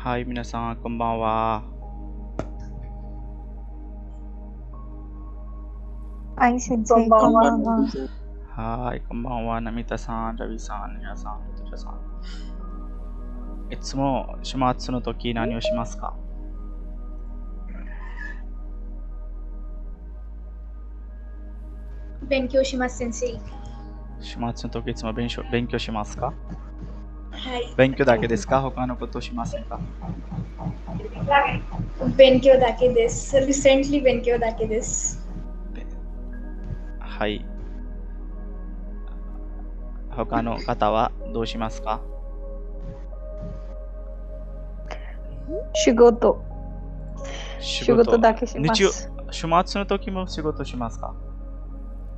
はい、皆さん、こんばんは。はい、先生、こんばんは。はい、こんばんは。ナミタさん、ラビさん、ニナさん、ルトラさん。いつも週末の時何をしますか？勉強します先生。週末の時いつも勉強しますか？はい。勉強だけですか？他のことしませんか？勉強だけです。Recently 勉強だけです。はい。他の方はどうしますか？仕事だけします。週末の時も仕事しますか？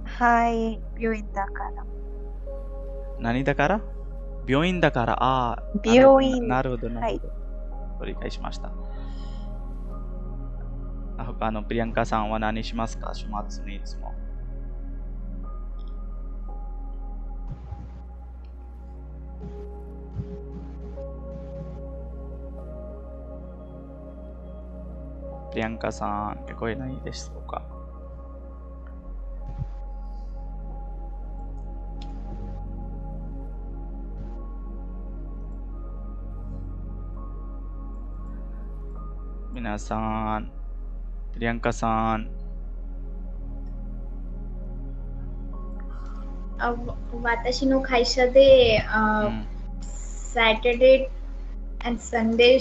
はい、病院だから。何だから？病院だから。病院。なるほど、なるほど。ご理解しました。他のプリアンカさんは何しますか？週末にいつも。プリアンカさん、聞こえないでしょうか？皆さん、プリアンカさん。私の会社で、Saturday and Sunday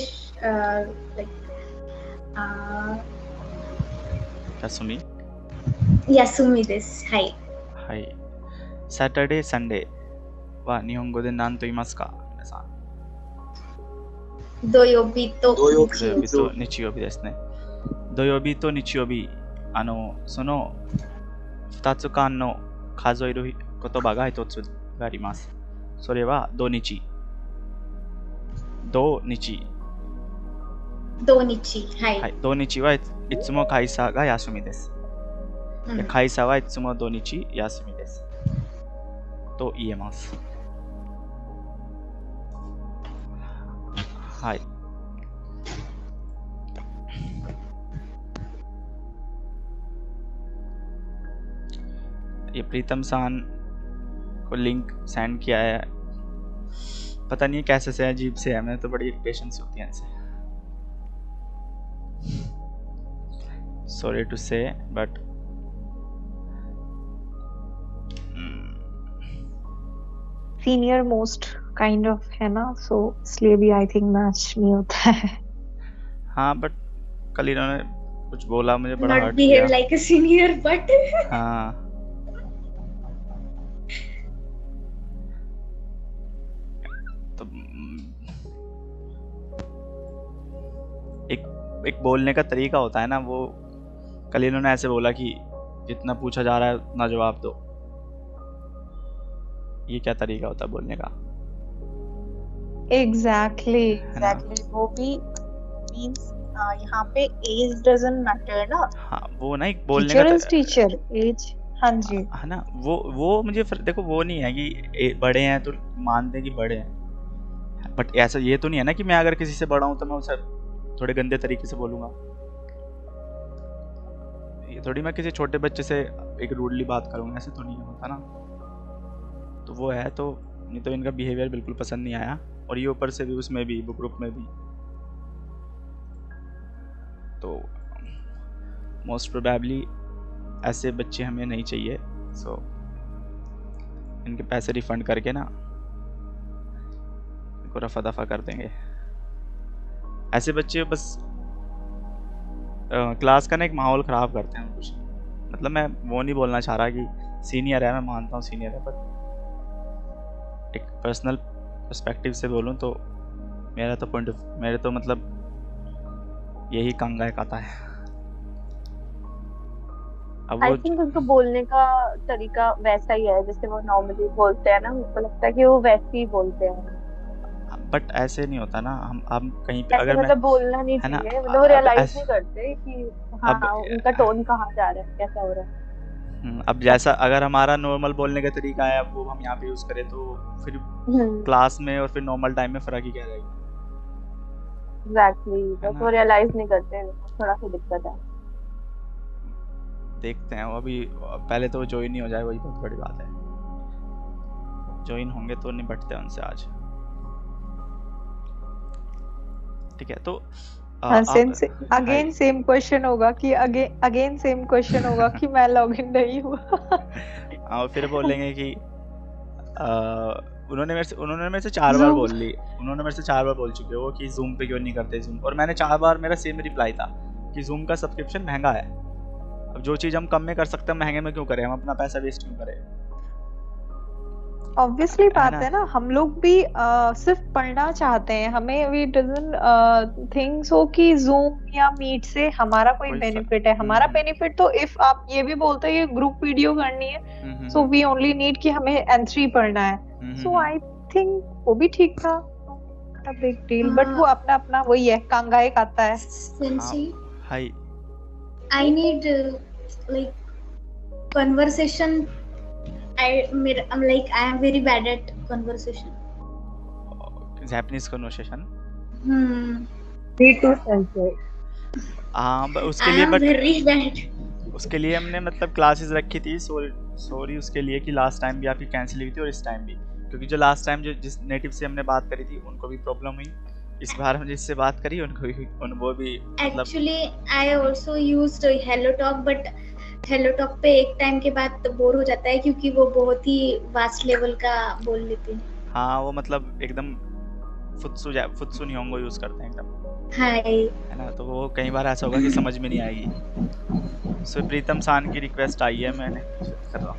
休みです。はい。はい。Saturday、Sunday は日本語で何と言いますか？皆さん。土曜日と日曜日ですね。土曜日と日曜日、その2つ間の数える言葉が1つがあります。それは土日。土日、はい。はい。土日はいつも会社が休みです。会社はいつも土日休みです。と言えます。はい。ये प्रीतम सान को link send किया है, पता नहीं कैसे से अजीब से है, मैंने तो बड़ी इरिटेशन सी होती है इनसे. Sorry to say, but senior most kind of है ना, सो इसलिए भी आई थिंक मैच नहीं होता है. हाँ, बट कल इन्होंने कुछ बोला, मुझे बड़ा हर्ट किया. Not behave like a senior, but हाँ. तो एक बोलने का तरीका होता है ना, वो कल इन्होंने ऐसे बोला कि जितना पूछा जा रहा है उतना जवाब दो. ये क्या तरीका होता है बोलने का? एग्जैक्टली वो भी मींस यहाँ पे एज डजंट मैटर ना. हाँ, वो ना एक बोलने टीचर इज टीचर, एज. हाँ जी, है ना. वो मुझे देखो, वो नहीं है कि बड़े हैं तो मानते हैं कि बड़े हैं, बट ऐसा ये तो नहीं है ना कि मैं अगर किसी से बड़ा हूं तो मैं उसे थोड़े गंदे तरीके से बोलूंगा. ये थोड़ी मैं किसी छोटे बच्चे से एक रूडली बात करूंगा, ऐसे तो नहीं होता ना. तो वो है, तो नहीं तो इनका बिहेवियर बिल्कुल पसंद नहीं आया, और ये ऊपर से भी उसमें भी बुक ग्रुप में भी. तो मोस्ट प्रोबेबली ऐसे बच्चे हमें नहीं चाहिए. सो इनके पैसे रिफंड करके ना इनको रफा दफा कर देंगे. ऐसे बच्चे बस क्लास का ना एक माहौल ख़राब करते हैं कुछ. मतलब मैं वो नहीं बोलना चाह रहा कि सीनियर है, मैं मानता हूँ सीनियर है, बट एक पर्सनल पर्सपेक्टिव से बोलूँ तो मेरे तो मतलब यही कंगायक आता है. आई थिंक उनको बोलने का तरीका वैसा ही है जैसे वो नॉर्मली बोलते हैं ना. मुझको लगता है कि वो वैसे ही बोलते हैं, बट ऐसे नहीं होता ना. हम कहीं पे अगर मतलब बोलना नहीं चाहिए, मतलब रियलाइज नहीं करते कि हाँ उनका टोन कहाँ जा रहा है, कैसा हो रहा है. अब जैसा अगर हमारा नॉर्मल बोलने का तरीका है, अब वो हम यहाँ पे यूज करें तो फिर क्लास में और फिर नॉर्मल टाइम में फर्क ही क्या रहेगा. एग्जैक्टली, है बस ना। वो रियलाइज नहीं करते, थोड़ा सा दिक्कत है। देखते हैं वो अभी, पहले तो वो ज्वाइन ही हो जाए, वही बहुत बड़ी बात है। ज्वाइन होंगे तो निपटते हैं उनसे आज। ठीक है, तो हाँ, आप। हाय। अगेन सेम क्वेश्चन होगा कि अगेन सेम क्वेश्चन होगा कि मैं लॉगिन नहीं हुआ। और फिर बोलेंगे कि उन्होंने मेरे से 4 बार जूम। बोल ली। उन्होंने मेरे से 4 बार बोल चुके हो कि जूम पे क्यों नहीं करते जूम, और मैंने 4 बार, मेरा सेम रिप्लाई था कि जूम का सब्सक्रिप्शन महंगा है। अब जो चीज़ हम कम में कर सकते हैं महंगे में क्यों करें, हम अपना पैसा वेस्ट क्यों करें। ऑब्वियसली है बात ना। है ना, हम लोग भी सिर्फ पढ़ना चाहते हैं, हमें वी डजंट थिंक्स हो कि जूम या मीट से हमारा कोई कोई बेनिफिट है। हमारा बेनिफिट तो इफ आप ये भी बोलते हैं ग्रुप वीडियो करनी है, सो वी ओनली नीड कि हमें N3 पढ़ना है, सो आई थिंक वो भी ठीक था, बिग डील। बट वो अपना अपना वही है, कांगा एक आता है। हाँ। Sensi, hi. I need like conversation. I'm like I am very bad at conversation. Japanese conversation. Me too, Sensei. हाँ, उसके I लिए, am बट very bad. उसके लिए हमने मतलब क्लासेस रखी थी। सॉरी उसके लिए कि लास्ट टाइम भी आपकी कैंसिल हुई थी और इस टाइम भी, क्योंकि जो लास्ट टाइम जो जिस नेटिव से हमने बात करी थी उनको भी प्रॉब्लम हुई। इस बार हम जिससे बात करी उनको भी, वो भी मतलब। Actually, I also used Hello Talk, but Hello Talk पे एक टाइम के बाद तो बोर हो जाता है क्योंकि वो बहुत ही वास्ट लेवल का बोल लेते हैं। हाँ, वो मतलब एकदम फुत्सु निहोंगो यूज करते हैं एकदम। हाय। है ना, तो वो कई बार ऐसा होगा कि समझ में नहीं आएगी। सो प्रीतम सान की रिक्वेस्ट आई है, मैंने एक्सेप्ट कर रहा हूँ।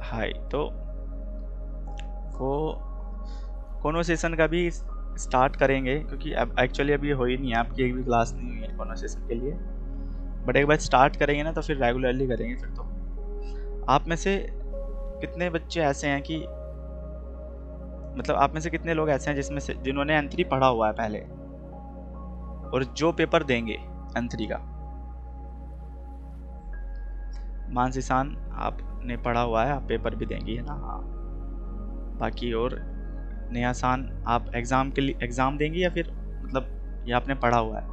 हाय। तो वो कॉन्वर्सेशन का भी स्टार्ट करेंगे, क्योंकि अब एक्चुअली अभी हो ही नहीं है, आपकी एक भी क्लास नहीं हुई है कॉन्वर्सेशन के लिए। बट एक बार स्टार्ट करेंगे ना तो फिर रेगुलरली करेंगे फिर तो। आप में से कितने बच्चे ऐसे हैं कि, मतलब आप में से कितने लोग ऐसे हैं जिसमें से जिन्होंने N3 पढ़ा हुआ है पहले, और जो पेपर देंगे N3 का। मानसीसान, आपने पढ़ा हुआ है, आप पेपर भी देंगी, है ना। हाँ। बाकी और नेहासान, आप एग्ज़ाम के लिए एग्ज़ाम देंगी या फिर मतलब ये आपने पढ़ा हुआ है।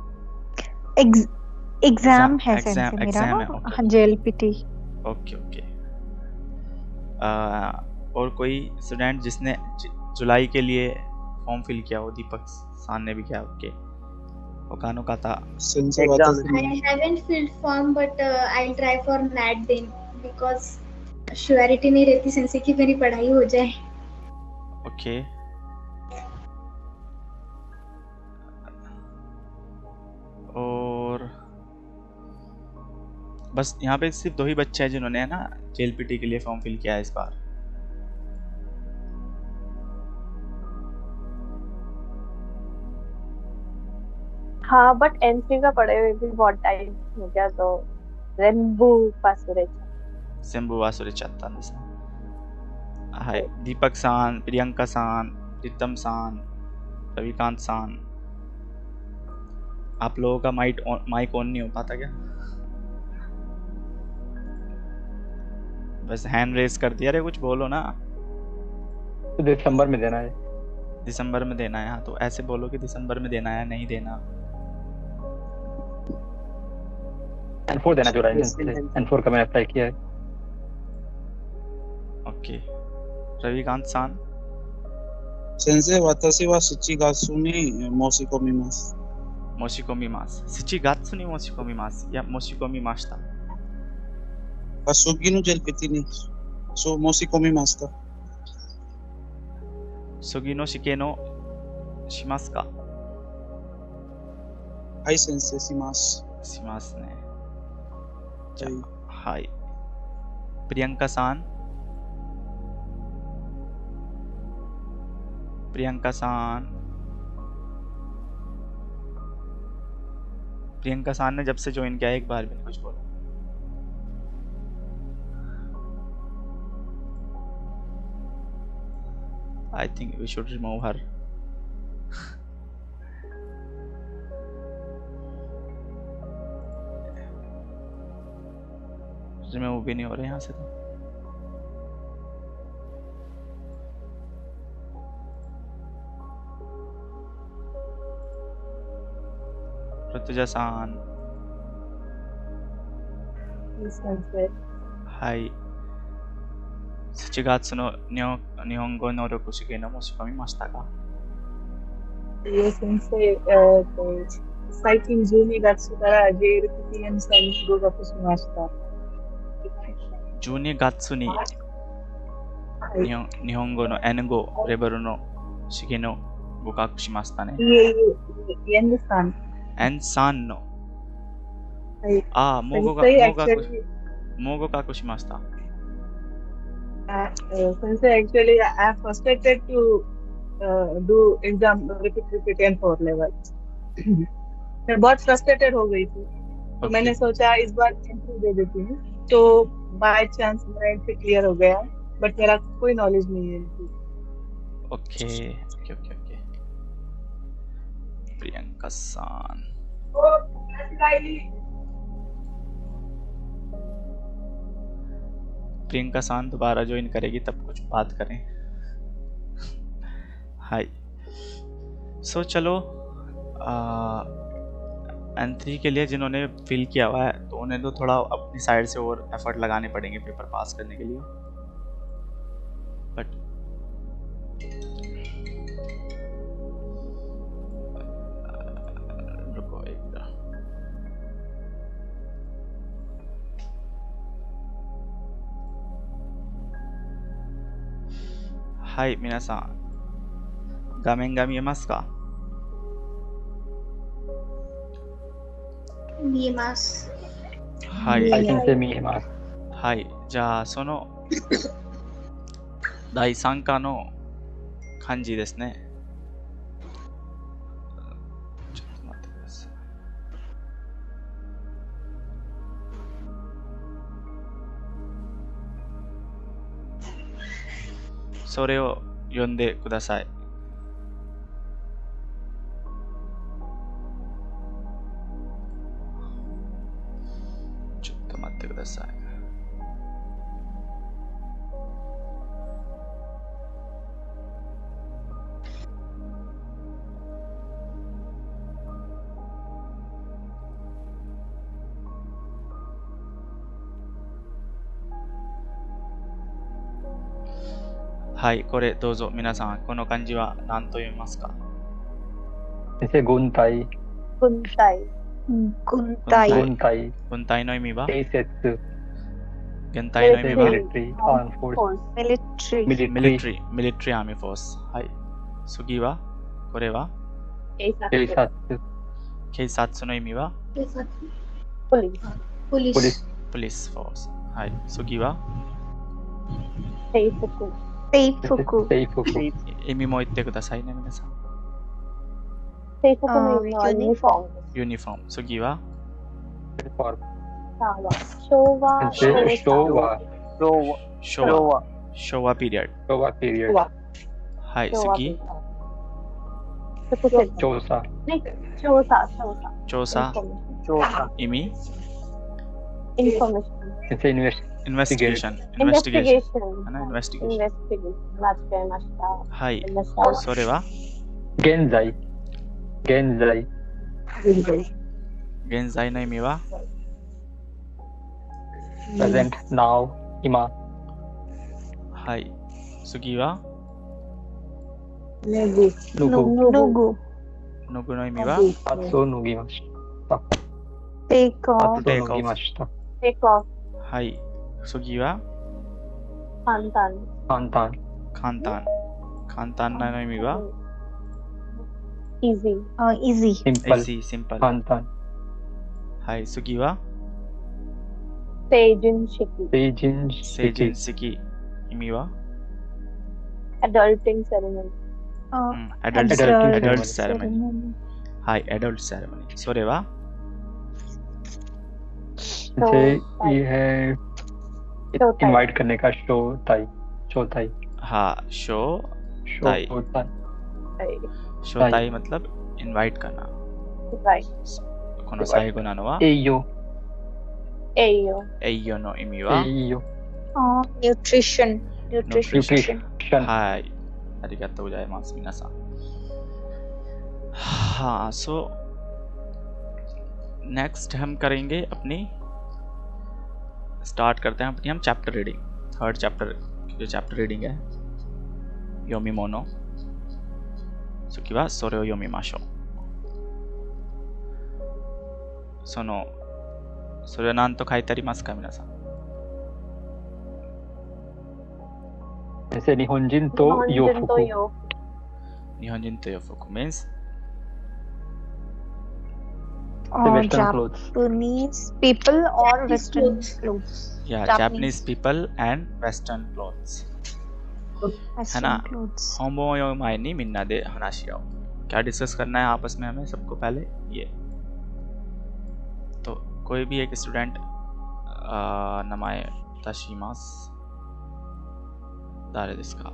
एग्जाम है सेंसे मेरा एग्ज़ाम ना, है। ओके हाँ, JLPT। Okay okay. और कोई स्टूडेंट जिसने जुलाई के लिए फॉर्म फिल किया हो। दीपक सान ने भी किया। ओके, ओकानो का था। I haven't filled form, but I'll try for NAT then because surety नहीं रहती सेंसे की मेरी पढ़ाई हो जाए। ओके। और बस यहाँ पे सिर्फ 2 ही बच्चे हैं जिन्होंने, है ना, JLPT के लिए फॉर्म फिल किया है इस बार। हाँ, बट N3 का पढ़े हुए भी बहुत टाइम हो गया, तो रेनबू पासुरेचा। सिम्बु वासुरी चाहता हाय। दीपक सान, प्रियंका सान, प्रीतम सान, रविकांत सान। आप लोगों का माइक ऑन नहीं हो पाता क्या? बस हैंड रेस कर दिया रे, कुछ बोलो ना। तो दिसंबर में देना है। दिसंबर में देना है, हाँ तो ऐसे बोलो कि दिसंबर में देना है, नहीं देना। N4 देना जुलाई में, N4 का मैंने अप्लाई किया है। ओके। रविकांत सान। 先生、私は7月に申し込みます。申し込みます。7月に申し込みます。いや、申し込みました。次の JLPT にそう申し込みました。次の試験をしますか？はい、先生、します。しますね。じゃはい。あ、はい。プリヤンカさん。प्रियंका सान। प्रियंका सान ने जब से ज्वाइन किया है एक बार भी नहीं कुछ बोला। I think we should remove her. Remove भी नहीं हो रहे यहाँ से तो। ऋतुजा-सान, हाय। 7月の日本語能力試験の申し込みましたか？いえ、先生、最近12月から JLPT さんに合格しました。12月にはい。日本語の N5 レベルの試験の合格しましたね。いえいえ、N さん。 N3 の、はい。ああ、もう合先格生、合格しました。先生、actually, I have frustrated to do exam repeat and 4 level. मैं बहुत फ्रस्ट्रेटेड हो गई थी, तो Okay. मैंने सोचा इस बार एंट्री दे देती हूँ, तो बाय चांस मेरा एंट्री क्लियर हो गया, बट मेरा कोई नॉलेज नहीं है इनकी। Okay okay okay okay. Priyanka सान, प्रियंका सान दोबारा ज्वाइन करेगी तब कुछ बात करें। हाय। सो चलो, N3 के लिए जिन्होंने फिल किया हुआ है तो उन्हें तो थोड़ा अपनी साइड से और एफर्ट लगाने पड़ेंगे पेपर पास करने के लिए, बट रुको एक मिनट। हाय 皆さん、画面が見えますか？見えます。はい、はい、先生見えます。はい。じゃあその第3課の漢字ですね。ちょっと待ってください。それを読んでください。ちょっと待ってください。はい、これどうぞ皆さん、この漢字は何と読みますか？先生、軍隊、軍隊、軍隊、軍隊、軍隊の意味は？警察、軍隊の意味は？ミリタリー、アームフォーミリタス、リー、ミリタリー、ミリタリー、ミリタリーアーミーフォース。はい。次は？これは？警警察、警察の意味は？警察、ポリス、ポリス、ポリス、ポリスフォース。はい。次は？制服、制服、制服、意味も言ってくださいね、皆さん。制服の意味はユニフォームです。ユニフォーム。次は？ユニフォーム。昭和、先生、昭和、昭和ピリオド。昭和ピリオド、はい。次？調査、調査、調査。意味？インフォメーション、先生、インベスインベスティゲーション。インベスティゲーション、かな？インベスティゲーション。インベスティゲーション、間違えました。はい。それは？現在、現在、現在の意味は？ present、now、今、はい。次は？脱ぐ、脱ぐ、脱ぐ、脱ぐの意味は？パーツを脱ぎました。テイクオフ、パーツを脱ぎました。テイクオフ、はい。次は？簡単、簡単、簡単。簡単なの意味は？イージー、イージー、シンプル、 easy、シンプル。簡単、はい。次は？成人式、成人成人式、式。意味は？アダルティングセレモニー、アダルトAdultセレモニー。はい、アダルトセレモニー。それは？先生、ये है इनवाइट करने का शो टाइप, हाँ, शो शो टाइप। होता है। शो टाइप मतलब इनवाइट करना। はい、この最後なのは？栄養、Eyo. Eyo no imi wa Iyo. Nutrition. Nutrition. Hai. Arigatou gozaimasu minasan. हाँ, सो नेक्स्ट हम करेंगे अपनी स्टार्ट करते हैं अपनी हम चैप्टर रीडिंग। थर्ड चैप्टर जो चैप्टर रीडिंग है योमी मोनो सुकिवा सोरे ओ योमिमाशो। सोनो सोरे नान तो खाई तारिमासु का मिनासा। जैसे निहोंजिन तो योफुकु। निहोंजिन तो योफुकु means the western clothes. Japanese people or western clothes. Yeah, Japanese people and western clothes. है ना? होमो यो मायनी मिन्ना दे हनाशियाओ। क्या डिस्कस करना है आपस में हमें सबको पहले ये। तो कोई भी एक स्टूडेंट नमाए ताशिमास दारे दिसका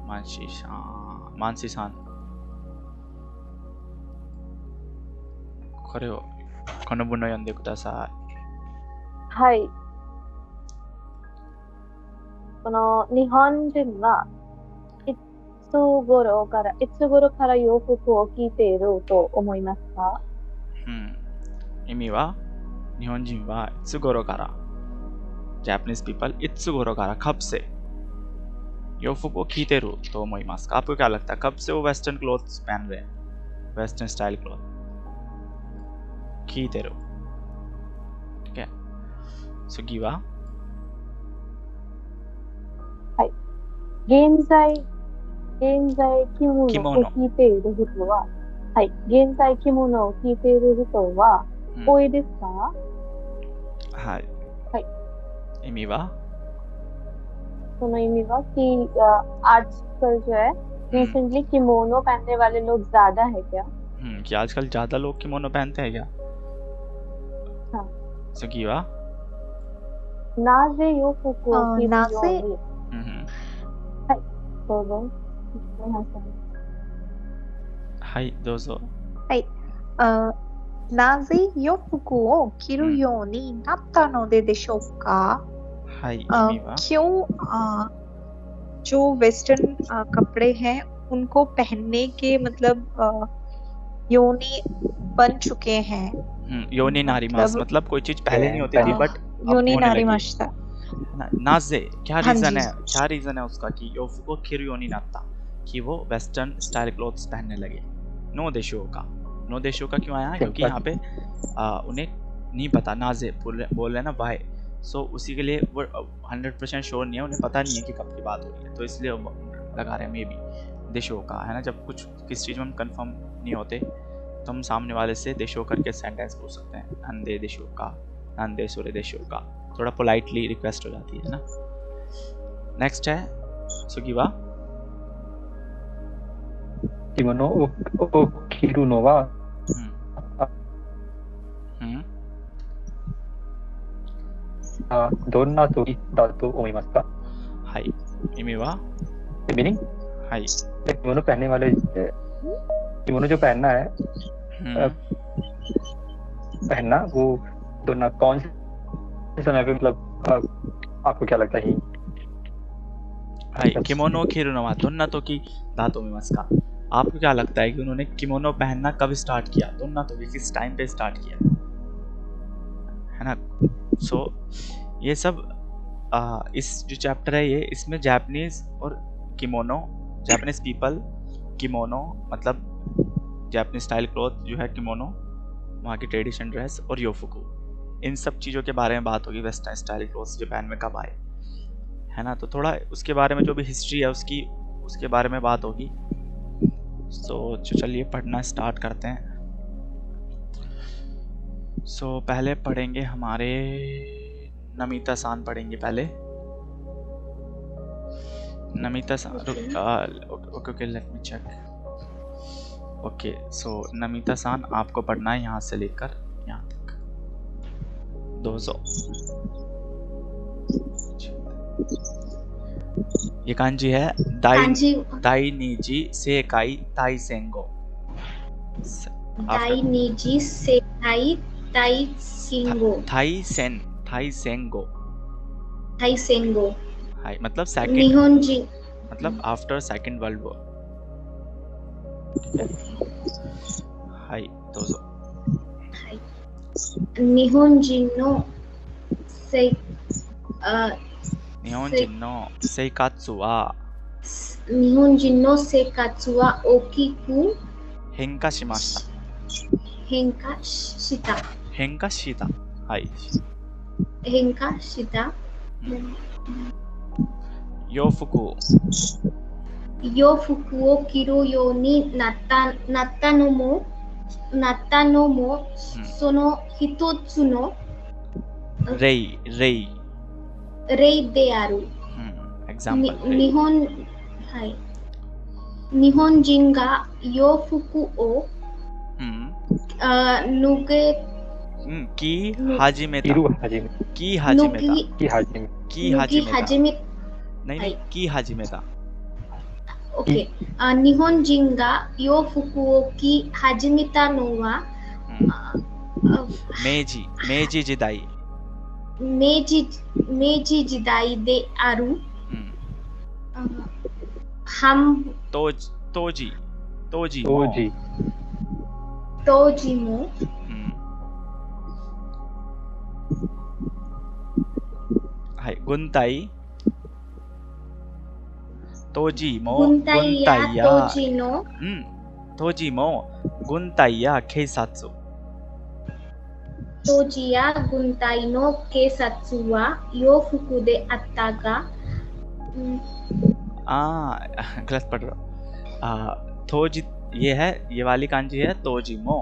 मानसी सानこれをこの文を読んでください。はい。この日本人はいつ頃から洋服を着ていると思いますか？意味は日本人はいつ頃から Japanese people いつ頃からकब से洋服を着ていると思いますか? आपको क्या लगता है कब से वो वेस्टर्न क्लोथ्स पहन रहे हैं? वेस्टर्न स्टाइल क्लोथ कीतेरो। ठीक है, सुगिवा はい。現在着物を着ている人は、はい。現在着物を着ている人は多いですか？はい。はい。意味はその意味はकि आजकल जो है रिसेंटली किमोनो पहनने वाले लोग ज्यादा है क्या? कि आजकल ज्यादा लोग किमोनो पहनते हैं क्या? हाँ। सुगिवा なぜ洋服を着るようになぜはい、どうぞ。はい、どうぞ。はい。なぜ洋服を着るようになったのでしょうか? はい、意味は क्यों जो वेस्टर्न कपड़े हैं उनको पहनने के मतलब योनि बन चुके हैं। योनि नारीमास मतलब कोई चीज पहले नहीं होती थी बट योनि नारीमास था। नाजे क्या रीजन है? क्या रीजन है उसका कि योफुको किरु योनि नात्ता कि वो वेस्टर्न स्टाइल क्लोथ्स पहनने लगे? नो देशो का क्यों आया? क्योंकि यहाँ पे उन्हें नहीं पता नाजे बोल रहे ना वाई, सो उसी के लिए वो 100% श्योर नहीं है, उन्हें पता नहीं है कि कब की बात हो रही है, तो इसलिए लगा रहे हैं मे बी देशो का, है ना। जब कुछ किस चीज़ में हम कंफर्म नहीं होते तो हम सामने वाले से देशो करके सेंटेंस पूछ सकते हैं, नंदे देशो का, नंदे सोरे देशो का, थोड़ा पोलाइटली रिक्वेस्ट हो जाती है ना। नेक्स्ट है सुगिवा किमोनो ओ किरु नो वा どんな時だと思いますか? はい。意味は मीनिंग はい。 किमोनो पहनने वाले किमोनो जो पहनना है पहनना वो दोनों कौन से समय पे मतलब आपको क्या लगता है? はい。किमोनो किरु नो वा दोन्ना तोकी दा तो मिमासु का? आपको क्या लगता है कि उन्होंने किमोनो पहनना कब स्टार्ट किया? दोन्ना तोकी किस टाइम पे स्टार्ट किया, है ना। सो ये सब इस जो चैप्टर है ये इसमें जापानीज और किमोनो, जापानीज पीपल किमोनो मतलब जापानीज स्टाइल क्लॉथ जो है किमोनो, वहाँ की ट्रेडिशन ड्रेस और योफुकु, इन सब चीज़ों के बारे में बात होगी। वेस्टर्न स्टाइल क्लॉथ्स जापान में कब आए, है ना, तो थोड़ा उसके बारे में जो भी हिस्ट्री है उसके बारे में बात होगी। सो चलिए पढ़ना स्टार्ट करते हैं। सो पहले पढ़ेंगे हमारे नमिता सान पढ़ेंगे पहले। Namita san okay let me check. Okay so Namita san आपको पढ़ना है यहाँ से लेकर यहाँ तक। どうぞ। ये कांजी है दाई नीजी सेकाई ताई सेंगो। दाई नीजी सेकाई थाई सिंगो थाई सेंगो थाई सेंगो हाय मतलब सेकंड निहोंजिन मतलब आफ्टर सेकंड वर्ल्ड वॉर हाय दोजो निहोंजिन नो से निहोंजिन नो सेइकात्सु वा 日本人の生活は大きく変化しました変化した変化したはい変化した洋服を着るようになったのも、その一つの例である。example 日本人が洋服を脱げき始めた着始めた OK 日本人が洋服を着始めたのは明治時代明治時代である当時もはい軍隊当時も軍隊や当時も軍隊や警察当時や軍隊の警察は洋服であったがगलत पढ़ रहा तोजी ये वाली कांजी है तोजी मो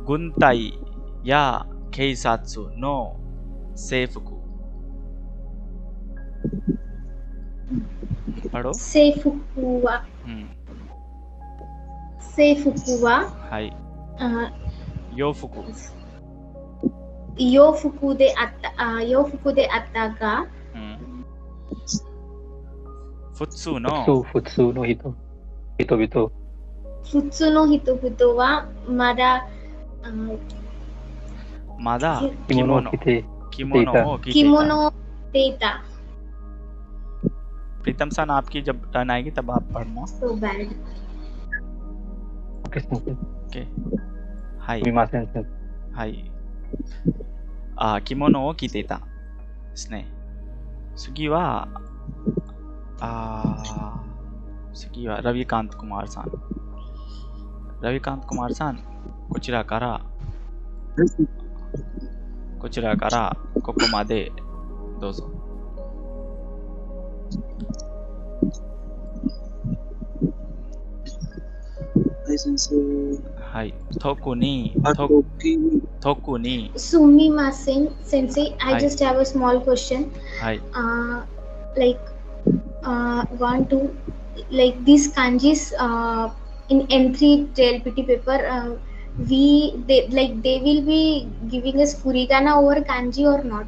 गुंताई या केइसात्सु नो सेफुकु पढ़ो सेफुकु वा हाय योफुकु 洋服であったが普通の人々普通の人々はまだ着物を着ていた प्रीतम सन आपकी जब टर्न आएगी तब आप पढ़ना so bad ओके हाय हाय किमोनोを着ていたですね次はラビカントクマーさんこちらからここまでどうぞはい先生はい特にすみません先生 I just have a small question はい like want to like these kanjis in N3 JLPT paper they will be giving us furigana over kanji or not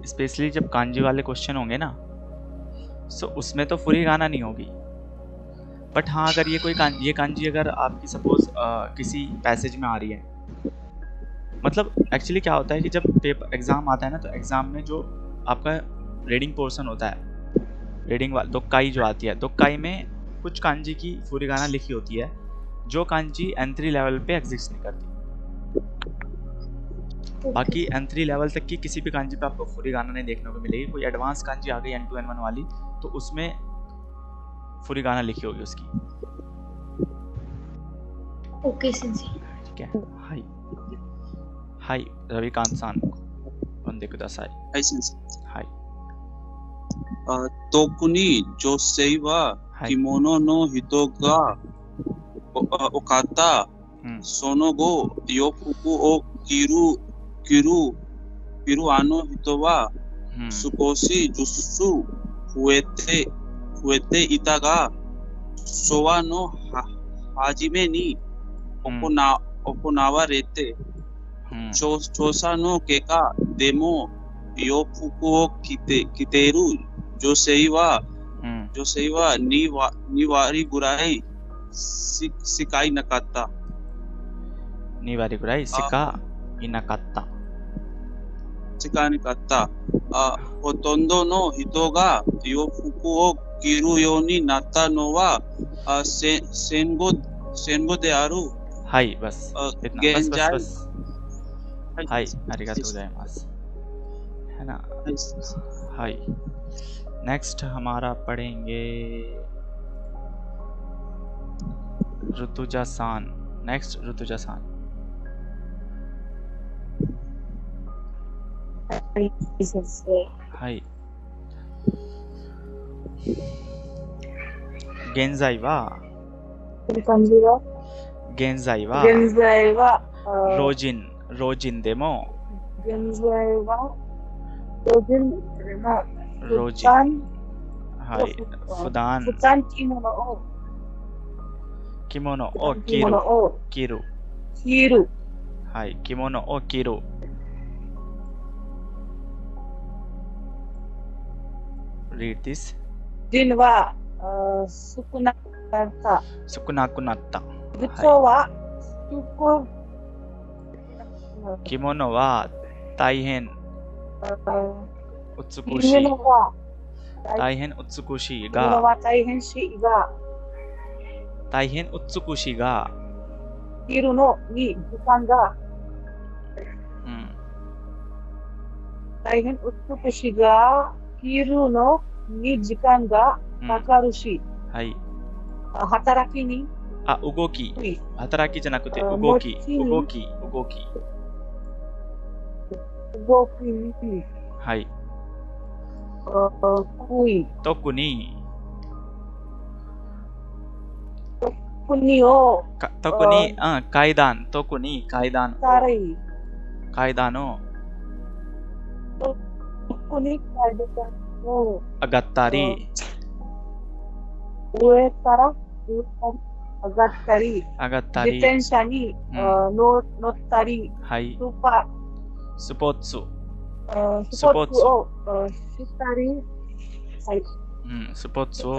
specially जब कांजी वाले question होंगे ना सो उसमें तो फुरीगाना नहीं होगी बट हाँ अगर ये कांजी अगर आपकी सपोज किसी पैसेज में आ रही है मतलब एक्चुअली क्या होता है कि जब पेपर एग्ज़ाम आता है ना तो एग्ज़ाम में जो आपका रीडिंग पोर्शन होता है रीडिंग दोक्काई जो आती है दोक्काई में कुछ कांजी की फुरीगाना लिखी होती है जो कांजी N3 लेवल पे एग्जिस्ट नहीं करती बाकी N3 लेवल तक की किसी भी कांजी पे आपको फुरीगाना नहीं देखने को मिलेगी कोई एडवांस कांजी आ गई N2 N1 वाली तो उसमें फुरीगाना लिखी होगी उसकी ओके सिंजी ठीक है हाय हाय रविकांत सान बंदे कुदासाई हाय सेंसे हाय तोकुनी जोसेई वा किमोनो नो हितो गा ओकाता सोनो गो योफुकु ओ किरु आनो हितो वा सुकोशी जुत्सु हुएते इता गा सोवा नो हाजिमे नी ओकोनावा रेते चोसा नो केका देमो योफुकु ओ कितेरु जोसेई वा निवारी गुराई シカいなかった。2割ぐらいしかいなかった。シカいなかった。ほとんどの人が洋服を着るようになったのは戦後である。はい、बस इतना बस現在。はい、ありがとうございます。है ना? हाय। नेक्स्ट हमारा पढ़ेंगे ऋतुजा सान। नेक्स्ट ऋतुजा सान। हाय। गेंजाई वा रोजिन देमो रोजिन हाय फुदान किमोनो ओ किरु हाय किमोनो ओ किरु read this ジンは少なくなった。少なくなった。部長は着物は大変美しい。大変美しいが大変美しいが着るのに時間が大変美しいが着るのに時間がかかるし、はい。働きに動き。働きじゃなくて動き。はい。特に階段を上がったり上から上がったり自転車に乗ったり、はい、スポーツをしたり、はい、スポーツを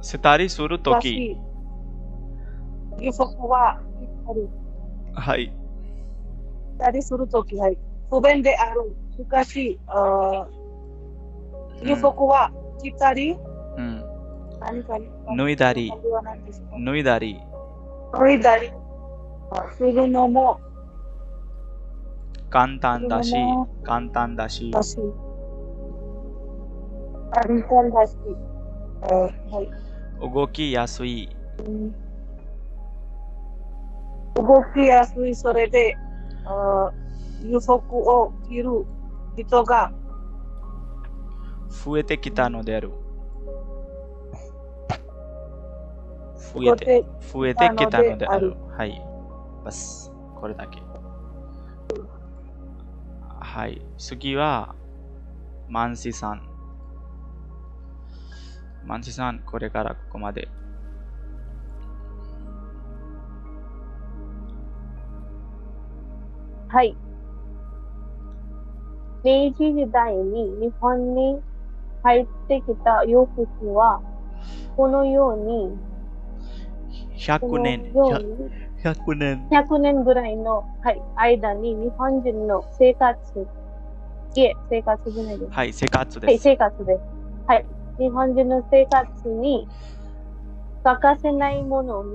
したりするときはい。したりするとき、はい。不便である。しかし、洋服は着たり、脱いだりするのも簡単だし、動きやすい。それで、洋服を着る人が増えてきたのである。増えてきたのである。はい。バス。これだけ。はい。次は、マンシさん。これからここまで。はい。明治時代に日本に入ってきた洋服は、このように100年ぐらいの、はい、間に日本人の生活じゃないです。はい、生活です。はい、生活です。はい。日本人の生活に欠かせないもの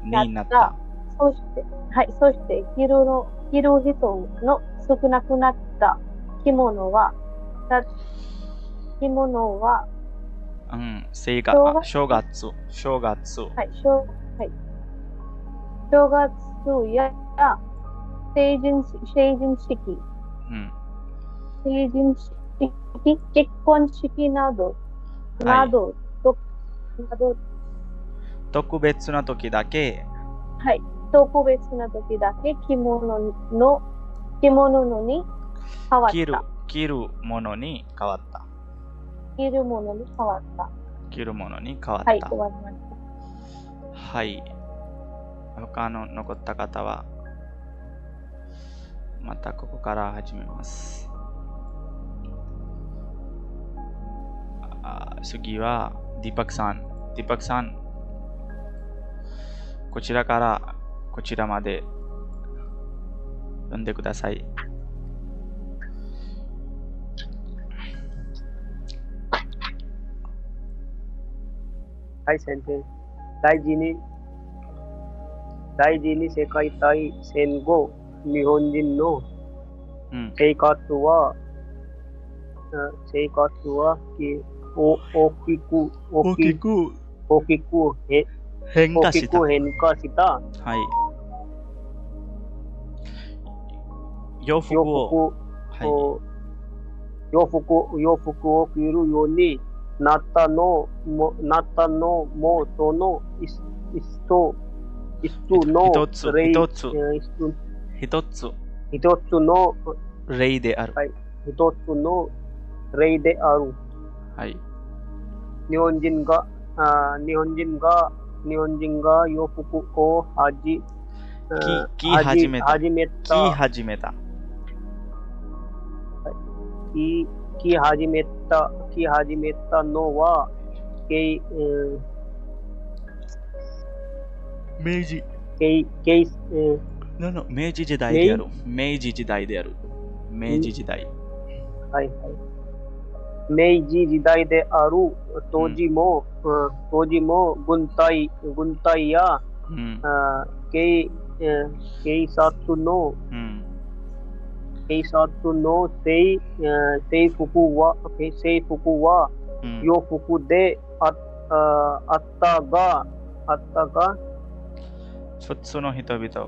になった。そして着る人の少なくなった着物は、正月。はい、正月や成人式、結婚式など、特別な時だけ、はい、特別な時だけ着物に変わった。着るものに変わった。はい、終わりました。はい。他の残った方は、またここから始めます。次はディパクさん。ディパクさん、こちらからこちらまで読んでください。はい、先生。大事に世界大戦後、日本人の生活は、大きく変化した。はい。洋服を着るようになったのもその一つの例である。はい。一つの例である。はい。日本人が洋服を着始めたのは明治時代である。明治時代。はいはい。明治時代である。当時も軍隊や警察の制服は洋服であったが普通の人々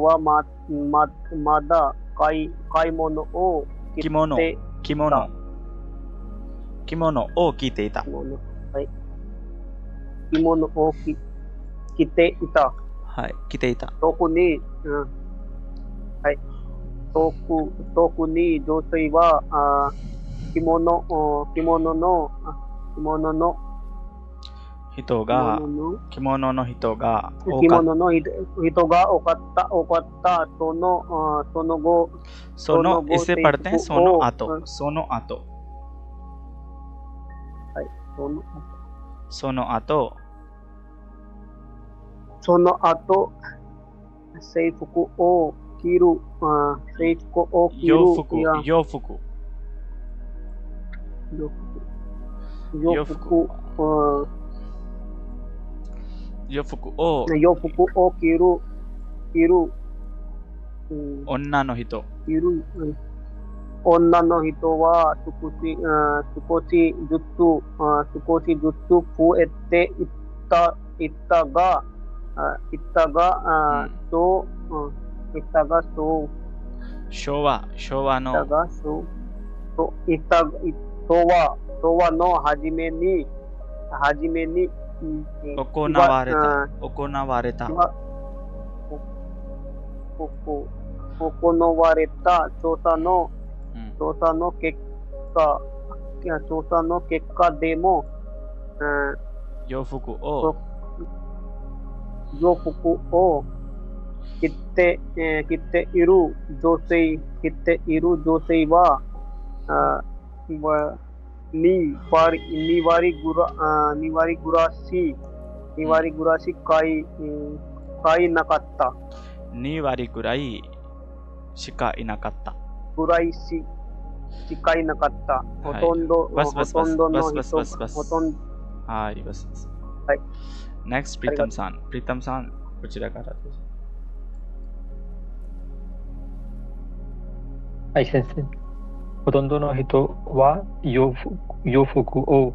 はまだ買い物を着物を着ていた。はい。着物を着ていた。はい、着ていた。特に女性は着物の人が多かった。その後ese parteその後はい、その後制服を着る洋服を着る女の人は少しずつ増えていったが昭和の初めに行われた調査の結果でも洋服を着ている女性は2割ぐらしかいなかった。2割ぐらいしかいなかった。ほとんどの人はい、バス。はい。Next、プリタムさん、こちらからどうぞ。はい、先生。ほとんどの人は洋服を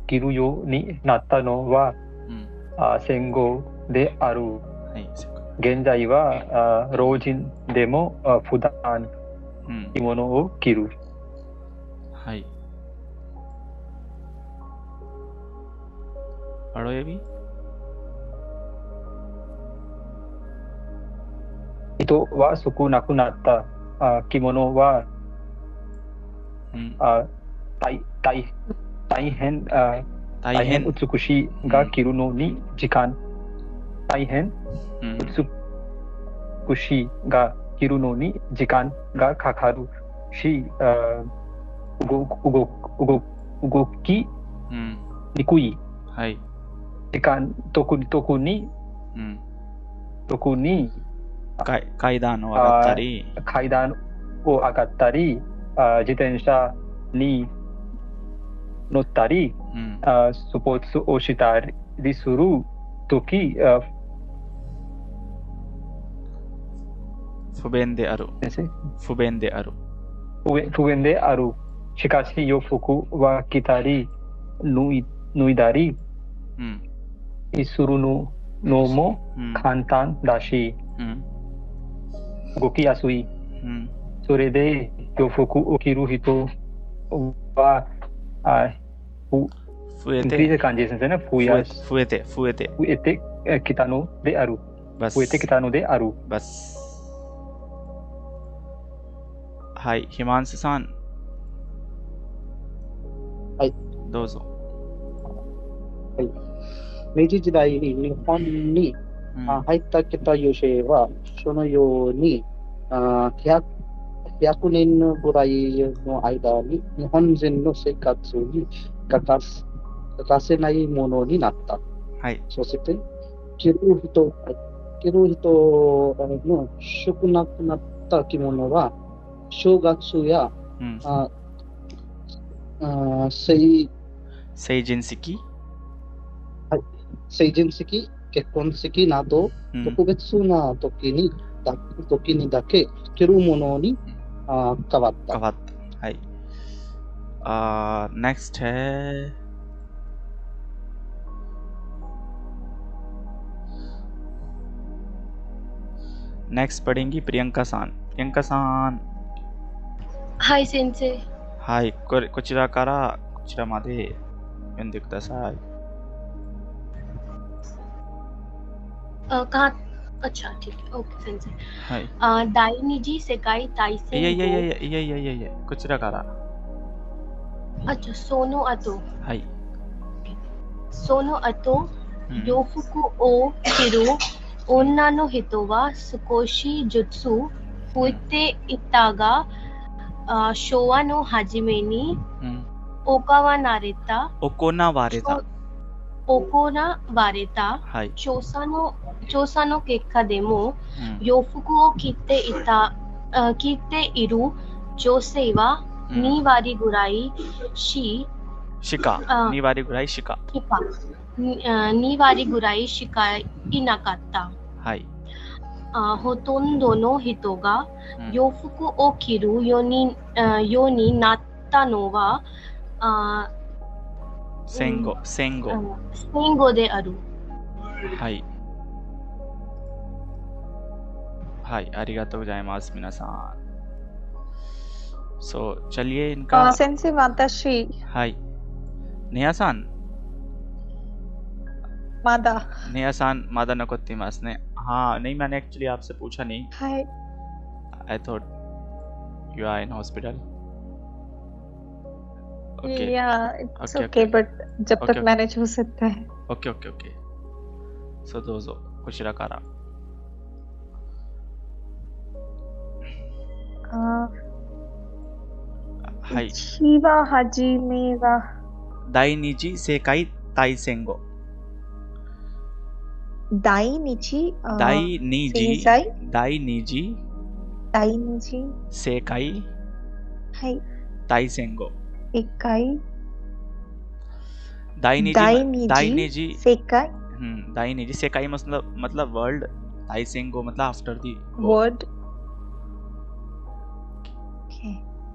着るようになったのは戦後である。はい、現在は老人でも普段着物を着る。はい。Halo Ebi? 人は少なくなった。着物は大変美しいが着るのに時間。大変美しいが着るのに時間がかかる。し、動きにくいはい時間、特に階段を上がったり階段を上がったり、自転車に乗ったり、スポーツをしたりするとき、不便である。不便である。不便である。しかし洋服は着たり脱いだりするのも簡単だし、動きやすい。それで洋服を着る人は増えて感じですね。増えてきたのである。増えてきたのである。はい、ヒマンスさん。はい。どうぞ。はい。明治時代に日本に入ってきた優勢は、そのように100年ぐらいの間に日本人の生活に欠かせないものになった。はい。そして、着る人の少なくなった着物は、正月や、成人式、はい、成人式、結婚式など、特別な時にだけ着るものに変わった。はい。नेक्स्ट है नेक्स्ट पढ़ेंगी प्रियंका सान。प्रियंका सान。はい先生。はい、こちらからこちらまで読んでください。अच्छा ठीक है ओके先生。はい。第二次世界大戦後。いやこちらから。अच्छाその後。はい。その後、洋服を着る女の人は少しずつ増えていたが、昭和の初めに行われた調査の結果でも、洋服を着ている女性は2割ぐらいしか2割ぐらいしかいなかった。はい。ほとんどの人が洋服を着るようになったのは戦後である。はい。はい、ありがとうございます、皆さん。चलिए इनका先生私はいネアさんまだネアさんまだ残っていますね。हाँ नहीं मैंने एक्चुअली आपसे पूछा नहीं। हाय I thought you are in hospital. Okay. Yeah, it's okay, but जब तक मैनेज हो सकता है. Okay. So どうぞこちらから。はい。一番初めは第二次世界大戦後。第二次世界大戦後。第二次世界第二次世界मतलब वर्ल्ड大戦後मतलब आफ्टर दी वर्ल्ड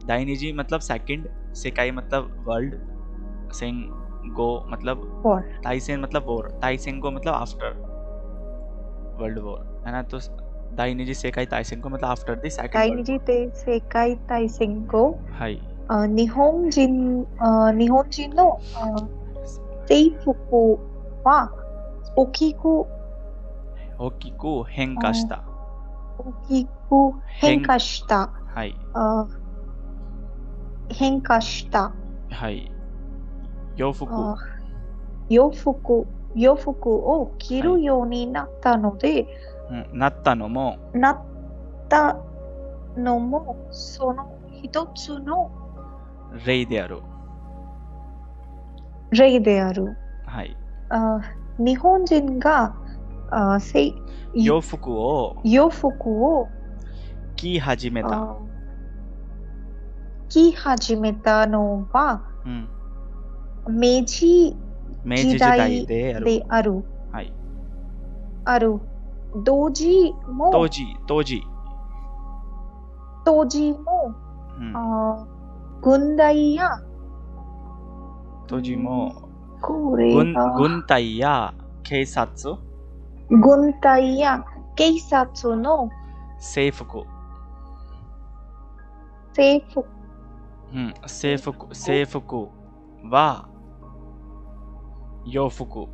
第二次मतलब सेकंड सेकाई मतलब वर्ल्ड सेंगो मतलब ताइसेन मतलब वॉर ताइसेंगो मतलब आफ्टर वर्ल्ड वॉर है ना। तो第二次世界大戦後मतलब after the second 第二次世界大戦後はい日本人の制服は大きく変化した。はい変化した。はい。洋服を着るようになったので、なったのもその人 hitotsu no レイである。 rei de aru. はい。日本人が洋服を着始めたのは、明治時代である。はい。同時も、軍隊や警察の制服は洋服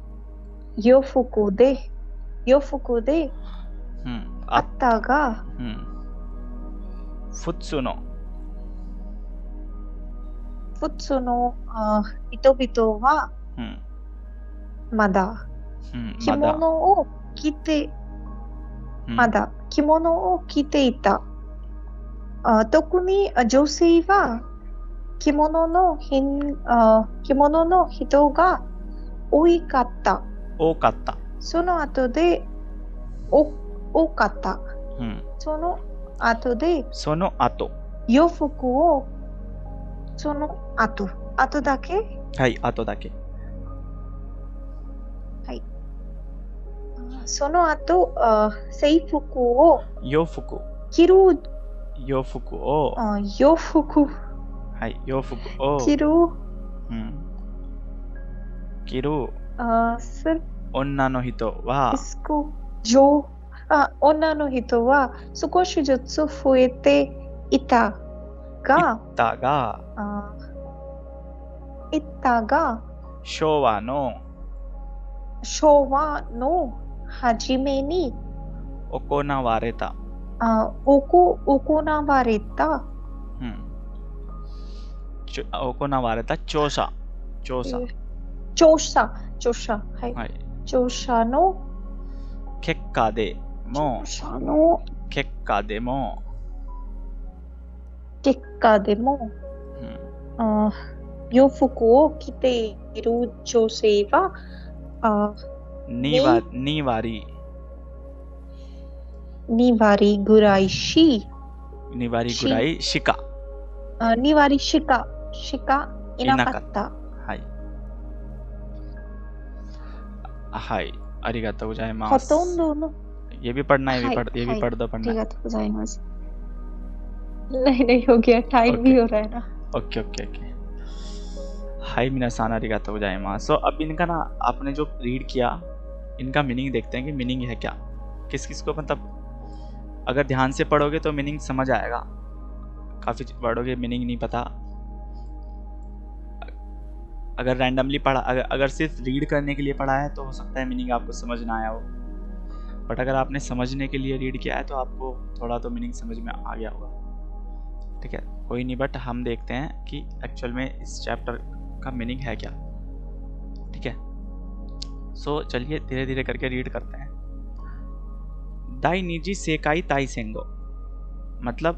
であったが、普通の人々はまだ着物を着ていた。特に女性は着物の人が多かった。その後で多かった。その後洋服を後だけ。はい、後だけ。はい。その後制服を洋服着る。洋服を着る女の人は少しずつ増えていたが昭和の初めに行われた。調査の結果でも洋服を着ている女性は2割ぐらいしかいなかった。はい、ありがとうございます。ほとんどのये भी पढ़ना है, ये भी पढ़ दो पढ़ना। ありがとうございます。नहीं हो गया, टाइम भी हो रहा है ना। ओके। हाय मिनासान, आरिगातो गोजाइमास। सो अब इनका ना आपने जो रीड किया, इनका मीनिंग देखते हैं कि मीनिंग है क्या, किस को मतलब अगर ध्यान से पढ़ोगे तो मीनिंग समझ आएगा, काफ़ी वर्डों के मीनिंग नहीं पता। अगर रैंडमली पढ़ा, अगर सिर्फ रीड करने के लिए पढ़ा है तो हो सकता है मीनिंग आपको समझ ना आया हो, बट अगर आपने समझने के लिए रीड किया है तो आपको थोड़ा तो मीनिंग समझ में आ गया होगा। ठीक है, कोई नहीं, बट हम देखते हैं कि एक्चुअल में इस चैप्टर का मीनिंग है क्या। ठीक है, सो चलिए धीरे धीरे करके रीड करते हैं। दाई निजी सेकाई ताई सेंगो, मतलब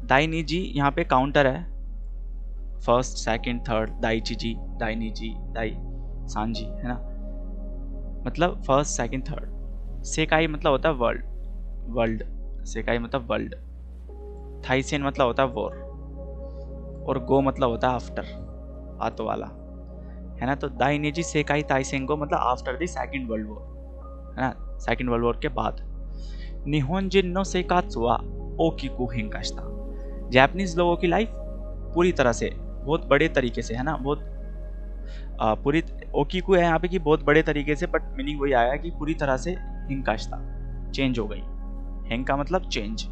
दाई निजी यहाँ पे काउंटर है, फर्स्ट सेकंड थर्ड, दाई चिजी, दाई निजी, दाई सांजी, है ना, मतलब फर्स्ट सेकंड थर्ड। सेकाई मतलब होता है वर्ल्ड, सेकाई मतलब वर्ल्ड। थाईसेन मतलब होता है वॉर, और गो मतलब होता है आफ्टर, आतो वाला, है ना। तो दाई निजी सेकाई ताईसेंगो मतलब after the second world war, है ना, सेकंड वर्ल्ड वॉर के बाद। निहोंजिन नो सेकात्सुवा ओकिकु हिंकाश्ता, जापानीज लोगों की लाइफ पूरी तरह से, बहुत बड़े तरीके से, है ना, बहुत पूरी ओकिकु है यहाँ पे कि बहुत बड़े तरीके से, बट मीनिंग वही आया कि पूरी तरह से हिंकाश्ता, चेंज हो गई। हिंका मतलब चेंज।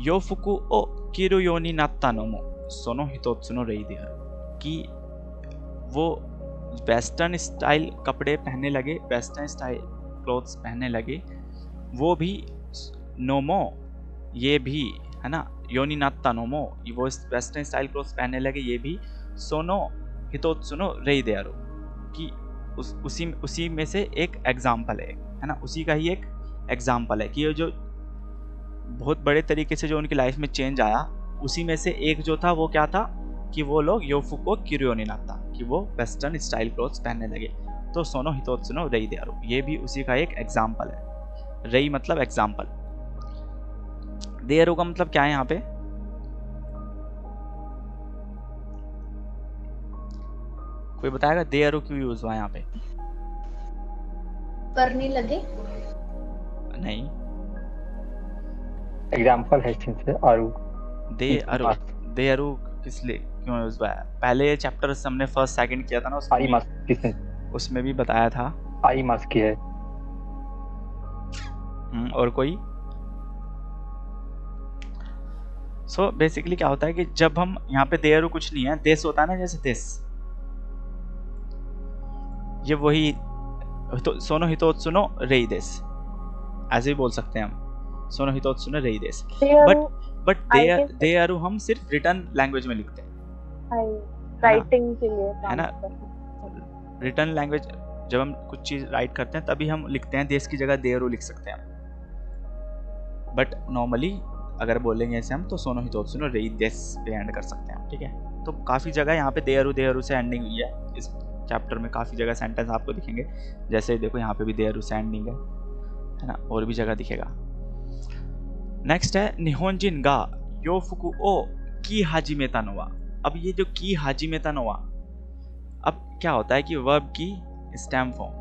योफुकु ओ किरु योनी नात्ता नो मो सोनो हितोत्सु नो रेई देहरु, कि वो वेस्टर्न स्टाइल कपड़े पहनने लगे, वेस्टर्न स्टाइल क्लोथ्स पहनने लगे, वो भी नोमो, ये भी, है ना, योनी नात्ता नोमो, वो वेस्टर्न स्टाइल क्लोथ्स पहनने लगे, ये भी सोनो हितोत्सु नो रेई देहरु, कि उसी में से एक एग्जाम्पल है ना, उसी का ही एक एग्जाम्पल है कि ये जो बहुत बड़े तरीके से जो उनकी लाइफ में चेंज आया उसी में से एक जो था वो क्या था कि वो लोग योफुको किरुयो नि नात्ता, कि वो वेस्टर्न स्टाइल क्लोथ्स पहनने लगे। तो सोनो हितोत्सु नो रेई दे आरु, ये भी उसी का एक एग्जाम्पल है। रेई मतलब एग्जाम्पल, दे आरु का मतलब क्या है यहाँ पे? कोई बताएगा दे आरु क्यों यूज हुआ यहाँ पे? करने लगे? नहीं, एग्जाम्पल है सिंसे आरु। दे आरु किस लिए क्यों यूज हुआ है? पहले चैप्टर हमने फर्स्ट सेकंड किया था ना, उसमें भी बताया था। आई मास्क की है। और कोई? सो बेसिकली क्या होता है कि जब हम यहाँ पे दे आरु कुछ नहीं है, देश होता है ना, जैसे देश, ये वही तो सोनो हितोत्सु नो रेई देस, ऐसे भी बोल सकते हैं हम, सोनो हितोत्सु नो रेई देस। बट दे आरु हम सिर्फ रिटर्न लैंग्वेज में लिखते हैं, राइटिंग के लिए है ना। रिटर्न लैंग्वेज जब हम कुछ चीज राइट करते हैं तभी हम लिखते हैं, देश की जगह दे आरु लिख सकते हैं। बट नॉर्मली अगर बोलेंगे ऐसे हम तो सोनो हितोत्सु नो रेई देस पे एंड कर सकते हैं, ठीक है। तो काफी जगह यहाँ पे दे आरु से एंडिंग हुई है। इस चैप्टर में काफी जगह सेंटेंस आपको दिखेंगे, जैसे देखो यहाँ पे भी दे आरु से एंडिंग है ना, और भी जगह दिखेगा। नेक्स्ट है निहोंजिन गा योफुकु ओ की हाजिमेता नोवा। अब ये जो की हाजिमेता नोवा, अब क्या होता है कि वर्ब की स्टेम फॉर्म,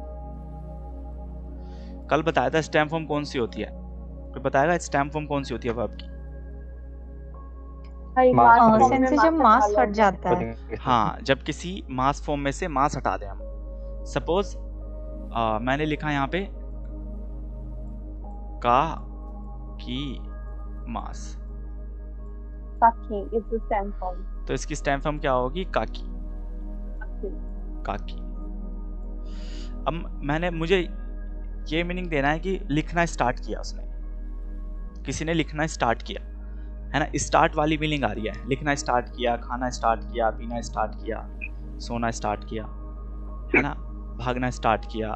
कल बताया था स्टेम फॉर्म कौन सी होती है, कोई बताएगा स्टेम फॉर्म कौन सी होती है वर्ब की? से जब मास हट जाता है। हाँ, जब किसी मास फॉर्म में से मास हटा दें हम। सपोज मैंने लिखा यहाँ पे का की मास, काकी इज द स्टेम फॉर्म, तो इसकी स्टेम फॉर्म क्या होगी? काकी, काकी। अब मुझे ये मीनिंग देना है कि लिखना स्टार्ट किया उसने, किसी ने लिखना स्टार्ट किया, है ना। स्टार्ट वाली मीनिंग आ रही है, लिखना स्टार्ट किया, खाना स्टार्ट किया, पीना स्टार्ट किया, सोना स्टार्ट किया, है ना, भागना स्टार्ट किया,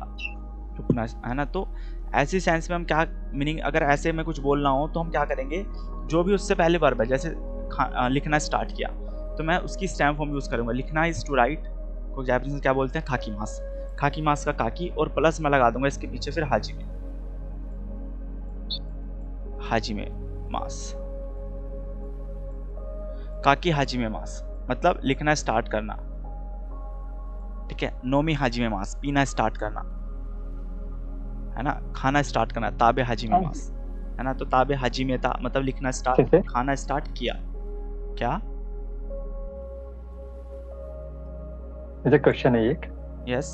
रुकना, है ना। तो ऐसी सेंस में हम क्या मीनिंग, अगर ऐसे में कुछ बोलना हो तो हम क्या करेंगे, जो भी उससे पहले वर्ब है, जैसे लिखना स्टार्ट किया तो मैं उसकी स्टेम फॉर्म यूज करूंगा। लिखना इज टू राइट, को जापानीज में क्या बोलते हैं? खाकी मास। खाकी मास का काकी और प्लस मैं लगा दूंगा इसके पीछे फिर हाजिमे, हाजिमे मास, काकी हाजिमे मास मतलब लिखना स्टार्ट करना, ठीक है। नोमी हाजिमे मास पीना स्टार्ट करना, है ना। खाना स्टार्ट करना, ताबे हाजिमे मास, है ना। तो ताबे हाजिमे ता मतलब लिखना स्टार्ट, खाना स्टार्ट किया। क्या? मुझे क्वेश्चन है एक। यस।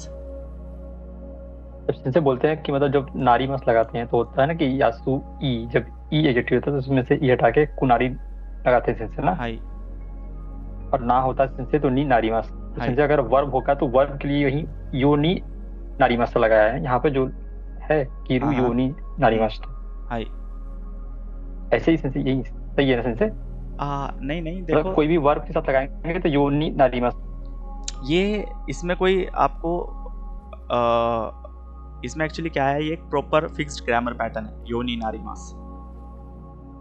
जब से बोलते हैं कि मतलब जब नारी मास लगाते हैं तो होता है ना कि यासु ई, जब ई एडजेक्टिव होता है तो उसमें से ई हटा के कुनारी लगाते हैं सेंस, ना। हाई। और ना होता है सेंस तो नी नारी मास। तो सेंस अगर वर्ब होगा तो वर्ब के लिए यही योनी नारी मास लगाया है। यहाँ पे जो है किरु योनी नारी मास, हाई ऐसे ही सेंस यही सही है ना सेंस? नहीं नहीं, देखो कोई भी वर्ब के साथ लगाएंगे तो योनी नारी मास, ये इसमें कोई आपको इसमें एक्चुअली क्या है, ये एक प्रॉपर फिक्स्ड ग्रामर पैटर्न है। योनी नारी मास,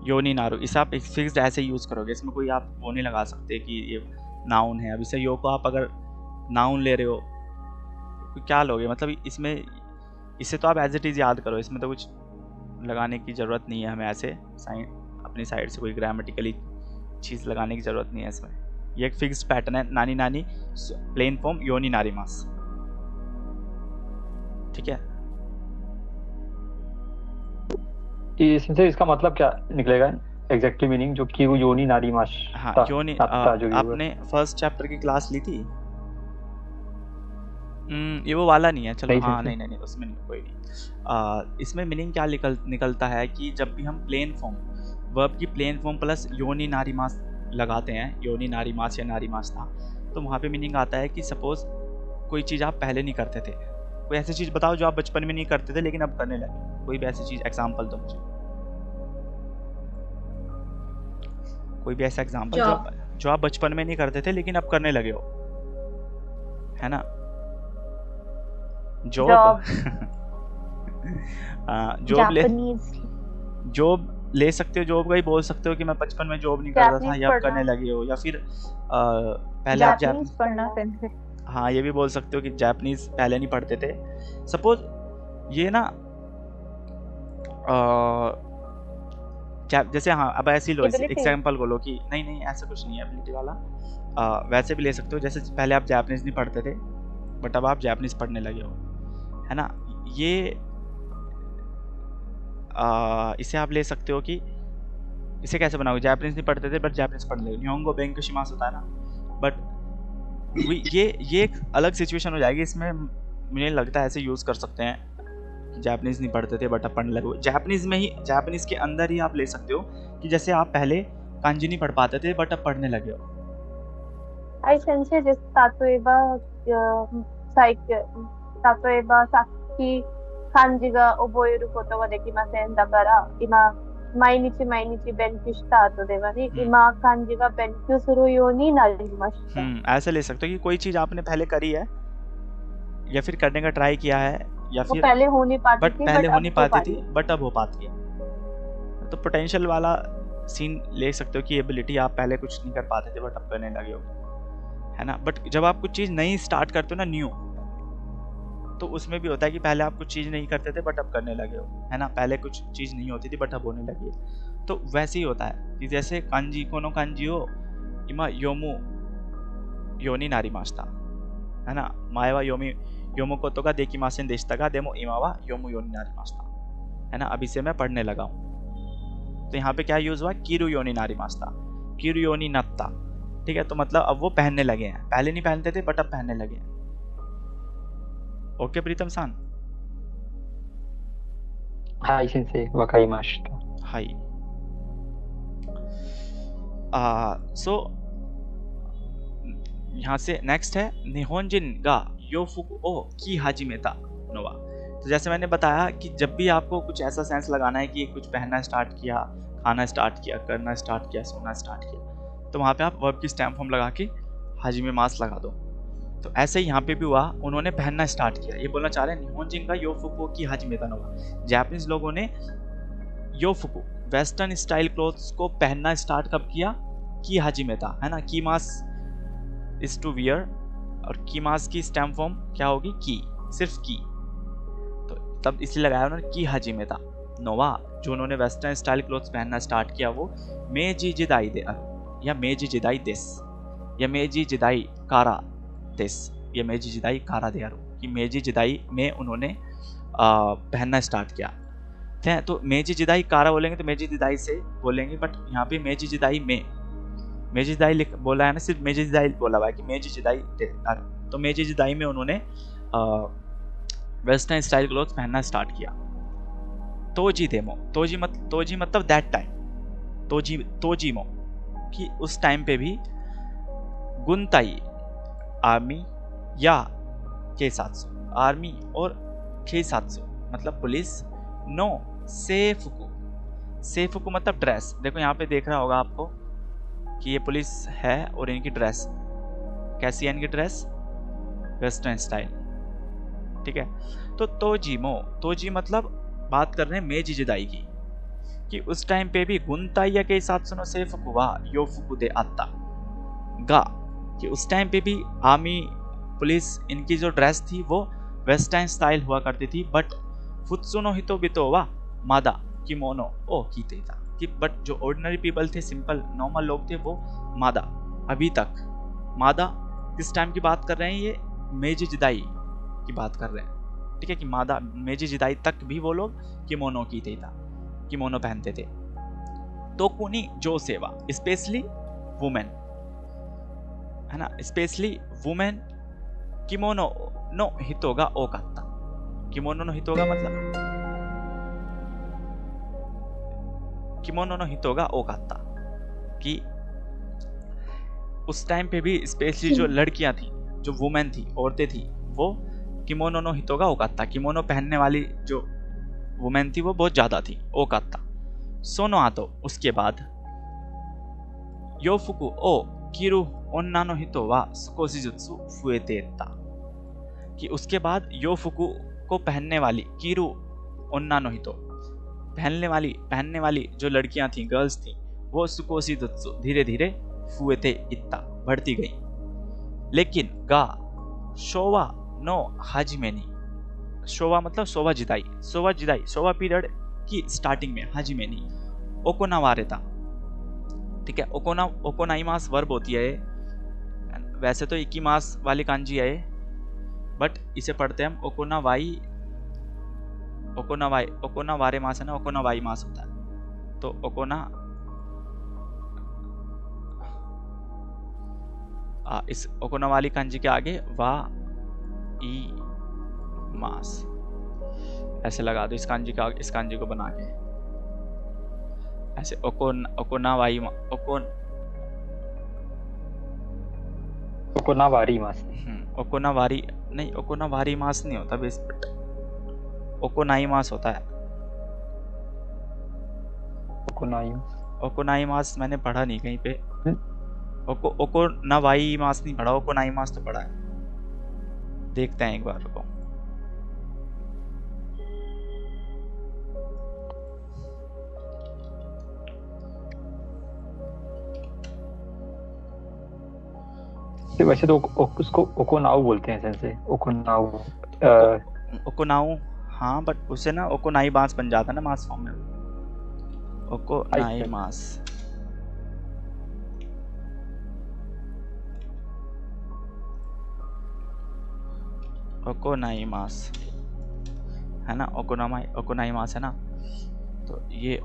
योनी नारू, इसे आप फिक्स्ड ऐसे यूज करोगे, इसमें कोई आप वो नहीं लगा सकते कि ये नाउन है। अब इसे यो को आप अगर नाउन ले रहे हो क्या लोगे, मतलब इसमें इसे तो आप एज इट इज याद करो, इसमें तो कुछ लगाने की ज़रूरत नहीं है हमें, ऐसे अपनी साइड से कोई ग्रामेटिकली चीज़ लगाने की ज़रूरत नहीं है इसमें। ये एक फिक्स्ड पैटर्न है, नानी नानी प्लेन फॉर्म योनी नारी मास, ठीक है। इससे इसका मतलब क्या निकलेगा एग्जैक्टली मीनिंग, जो कि वो योनी नारी मास? हाँ, योनी आपने फर्स्ट चैप्टर की क्लास ली थी? ये वो वाला नहीं है, चलो। हाँ नहीं उसमें नहीं, कोई नहीं। इसमें मीनिंग क्या निकलता है कि जब भी हम प्लेन फॉर्म, वर्ब की प्लेन फॉर्म प्लस योनी नारी मास लगाते हैं, योनी नारी मास या नारी मास था, तो वहाँ पे मीनिंग आता है कि सपोज कोई चीज़ आप पहले नहीं करते थे, कोई ऐसी चीज़ बताओ जो आप बचपन में नहीं करते थे लेकिन अब करने लगे, कोई भी ऐसी चीज़, एग्जाम्पल दो मुझे, कोई भी ऐसा एग्जाम्पल जो आप बचपन में नहीं करते थे लेकिन अब करने लगे हो, है ना। जॉब जॉब ले सकते हो जॉब का ही बोल सकते हो कि मैं बचपन में जॉब नहीं करता था या अब करने लगे हो, या फिर पहले आप जापानीज पढ़ना सेंसे। हाँ ये भी बोल सकते हो कि जापानीज पहले नहीं पढ़ते थे। सपोज ये ना जैसे हाँ अब ऐसे लो एग्जांपल को लो कि नहीं ऐसा कुछ नहीं है एबिलिटी वाला, वैसे भी ले सकते हो जैसे पहले आप जापानीज नहीं पढ़ते थे बट अब आप जापानीज पढ़ने लगे हो, है ना। ये इसे आप ले सकते हो कि इसे कैसे बनाओगे, जापानीज नहीं पढ़ते थे बट जापानीज पढ़ लगे, निहोंगो बेंको शिमास होता है ना, बट ये एक अलग सिचुएशन हो जाएगी। इसमें मुझे लगता है ऐसे यूज कर सकते हैं, जापानीज नहीं पढ़ते थे बट अब पढ़ने लगे। जापानीज में ही, जापानीज के अंदर ही आप ले सकते हो कि जैसे आप पहले कांजी नहीं पढ़ पाते थे बट अब पढ़ने लगे हो। आई सेंसे जिस तातोएबा साकी कांजीが覚えることができません。だから今毎日勉強した後ではね、今漢字が勉強するようになりました。ऐसे ले सकते हो कि कोई चीज आपने पहले करी है या फिर करने का ट्राई किया है या फिर पहले हो नहीं पाती थी पहले हो नहीं पाती थी बट अब हो पाती है। तो पोटेंशियल वाला सीन ले सकते हो कि एबिलिटी आप पहले कुछ नहीं कर पाते थे बट अब करने लगे हो, है ना। बट जब आप कुछ चीज नई स्टार्ट करते हो ना, न्यू, तो उसमें भी होता है कि पहले आप कुछ चीज नहीं करते थे बट अब करने लगे हो, है ना। पहले कुछ चीज नहीं होती थी बट अब होने लगी है। तो वैसे ही होता है कि जैसे कांजी कोनो कांजी हो इमा योमु योनी नारी मास्ता, है ना। मायवा योमी योमो कोतो का देखी मासेन देशता का देमो इमावा योमु योनी नारी मास्ता, है ना। अभी से मैं पढ़ने लगा हूँ। तो यहाँ पे क्या यूज हुआ, कीरु योनी नारी मास्ता, कीरु योनी नत्ता, ठीक है। तो मतलब अब वो पहनने लगे हैं, पहले नहीं पहनते थे बट अब पहनने लगे हैं। ओके प्रीतम सान। हाई सेंसे वकाइमाशिता। हाई। सो यहाँ से नेक्स्ट है निहोंजिन गा योफुकु ओ की हाजिमेता नोवा। तो जैसे मैंने बताया कि जब भी आपको कुछ ऐसा सेंस लगाना है कि कुछ पहनना स्टार्ट किया, खाना स्टार्ट किया, करना स्टार्ट किया, सोना स्टार्ट किया, तो वहाँ पे आप वर्ब की स्टैम्प फॉर्म लगा के हाजिमे मास लगा दो। तो ऐसे ही यहाँ पे भी हुआ, उन्होंने पहनना स्टार्ट किया। ये बोलना चाह रहे हैं निहोंजिन का योफुकु की हाजिमेता नोवा। जापानीज लोगों ने योफुकु वेस्टर्न स्टाइल क्लोथ्स को पहनना स्टार्ट कब किया, की हाजिमेता, है ना। की मास इज टू वियर और की मास की स्टैम्प फॉर्म क्या होगी, की, सिर्फ की। तो तब इसलिए लगाया उन्होंने की हाजिमेता नोवा। जो उन्होंने वेस्टर्न स्टाइल क्लोथ्स पहनना स्टार्ट किया वो मेजी जिदाई दे या मेजी जिदाई देस या मेजी जिदाई कारा देस या मेजी जिदाई कारा दे आरो, कि मेजी जिदाई में उन्होंने पहनना स्टार्ट किया। तो मेजी जिदाई कारा बोलेंगे तो मेजी जिदाई से बोलेंगे, बट यहाँ पे मेजी जिदाई में, मेजी जिदाई बोला है ना, सिर्फ मेजी जिदाई बोला हुआ है कि मेजी जिदाई दे आरो। तो मेजी जिदाई में उन्होंने वेस्टर्न स्टाइल क्लोथ पहनना स्टार्ट किया। तोजी देमो, तोजी मतलब दैट टाइम, तोजीमो कि उस टाइम पे भी गुंताई आर्मी या केसात्सु, आर्मी और केसात्सु मतलब पुलिस, नो सेफुकु, सेफुकु मतलब ड्रेस। देखो यहाँ पे देख रहा होगा आपको कि ये पुलिस है और इनकी ड्रेस कैसी है, इनकी ड्रेस वेस्टर्न स्टाइल, ठीक है। तो तोजीमो, तोजी मतलब बात कर रहे हैं मेजी जिदाई की, कि उस टाइम पे भी गुंताई या केसात्सु नो सेफुकु वा योफुकु दे आता गा, कि उस टाइम पे भी आर्मी पुलिस इनकी जो ड्रेस थी वो वेस्टर्न स्टाइल हुआ करती थी, बट फुत्सु नो हितो बितो वा मादा किमोनो ओ कीते था, कि बट जो ऑर्डिनरी पीपल थे, सिंपल नॉर्मल लोग थे, वो मादा अभी तक, मादा किस टाइम की बात कर रहे हैं, ये मेजी जिदाई की बात कर रहे हैं, ठीक है। कि मादा मेजी जिदाई तक भी वो लोग किमोनो कीते था, किमोनो पहनते थे। तो कुनी जो सेवा स्पेशली वुमेन, है ना, स्पेशली वुमेन किमोनो नो हितोगा ओ कात्ता। किमोनो नो हितोगा मतलब किमोनो नो हितोगा ओ कात्ता, कि उस टाइम पे भी स्पेशली जो लड़कियां थी, जो वुमेन थी, औरतें थी, वो किमोनो नो हितोगा ओ कात्ता, किमोनो पहनने वाली जो वुमेन थी वो बहुत ज्यादा थी, ओ कात्ता। सोनो आतो उसके बाद योफुकु ओ किरु ओन्ना नो हितो वा सुकोशी जुत्सु फुएते इत्ता, कि उसके बाद योफुकु को पहनने वाली किरु ओन्ना नो हितो, पहनने वाली जो लड़कियां थी, गर्ल्स थी, वो सुकोशी दुत्सु धीरे धीरे फुएते इत्ता बढ़ती गई। लेकिन गा शोवा नो हाजिमेनी, शोवा मतलब शोवा जिदाई, शोवा पीरियड की स्टार्टिंग में हाजिमेनी ओकोनावारेता, ठीक है। ओकोनाइमास वर्ब होती है, वैसे तो इकीमास वाली कांजी है, बट इसे पढ़ते हैं हम ओकोनावारे मास है ना, ओकोनावाई मास होता है। तो इस ओकोना वाली कांजी के आगे वा ई मास ऐसे लगा दो, इस कांजी को बना के ऐसे ओकोनावारी मास, ओकोनावारी मास नहीं होता बेस, ओकोनाई मास होता है। ओकोनाई मास मैंने पढ़ा नहीं कहीं पे, ओकोनावाई मास नहीं पढ़ा, ओकोनाई मास तो पढ़ा है। देखते हैं एक बार को। वैसे तो उसको ओकोनाउ बोलते हैं सेंसे, ओकोनाउ हाँ, बट उसे ना ओकोनाई मास बन जाता है ना मास फॉर्म में, ओकोनाई मास। ओकोनाई मास है ना, ओकोनाई मास है ना, तो ये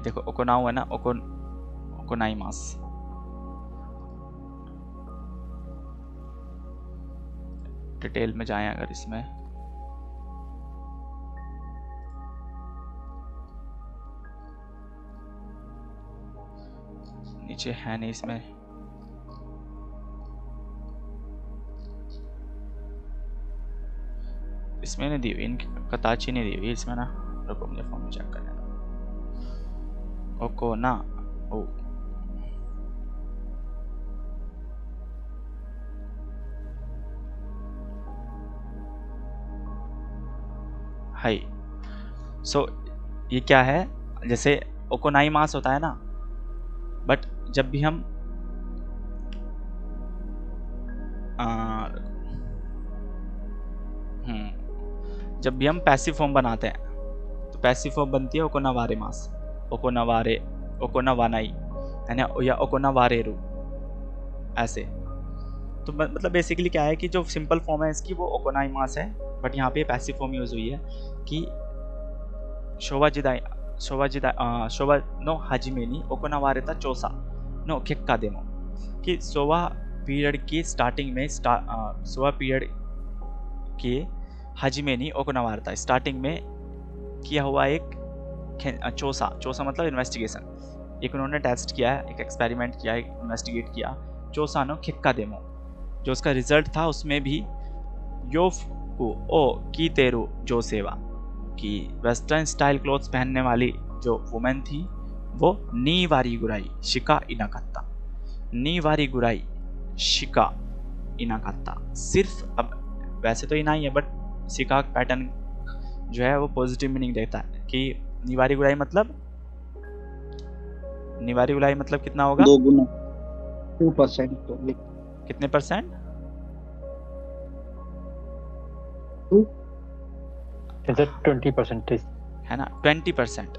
देखो ओकोनाउ है ना, ओकोनाई मास। डिटेल में जाएं अगर इसमें, नीचे है नहीं इसमें, नहीं दी हुई, इनकी कताची नहीं दी हुई इसमें ना। रुको मुझे फॉर्म चेक करने दो। ओकोना ओ हाई। सो ये क्या है, जैसे ओकोनाई मास होता है ना, बट जब भी हम पैसिव फॉर्म बनाते हैं, तो पैसिव फॉर्म बनती है ओकोनावारे मास, ओकोनावानाई है ना, या ओकोनावारेरु ऐसे। तो मतलब बेसिकली क्या है कि जो सिंपल फॉर्म है इसकी वो ओकोनाई मास है, बट यहाँ पे पैसिव फॉर्म यूज हुई है कि शोवा नो हाजिमेनी ओकोनावारेता चोसा नो केक्का देमो, कि सोवा पीरियड की स्टार्टिंग में सोवा पीरियड के हाजिमेनी ओकोनावारेता स्टार्टिंग में किया हुआ एक चोसा मतलब इन्वेस्टिगेशन, एक उन्होंने टेस्ट किया है, एक एक्सपेरिमेंट किया, एक इन्वेस्टिगेट किया, चोसा नो केक्का देमो, जो उसका रिजल्ट था उसमें भी योफुकु ओ कीतेरु जो सेवा, कि वेस्टर्न स्टाइल क्लोथ्स पहनने वाली जो वुमेन थी वो नी वारी गुराई शिका इनाकत्ता, नी वारी गुराई शिका इनाकत्ता, सिर्फ, अब वैसे तो इना ही है बट शिका पैटर्न जो है वो पॉजिटिव मीनिंग देता है कि निवारी गुराई मतलब कितना होगा, 2 गुना 2%, कितने परसेंट, 20% है ना, 20%।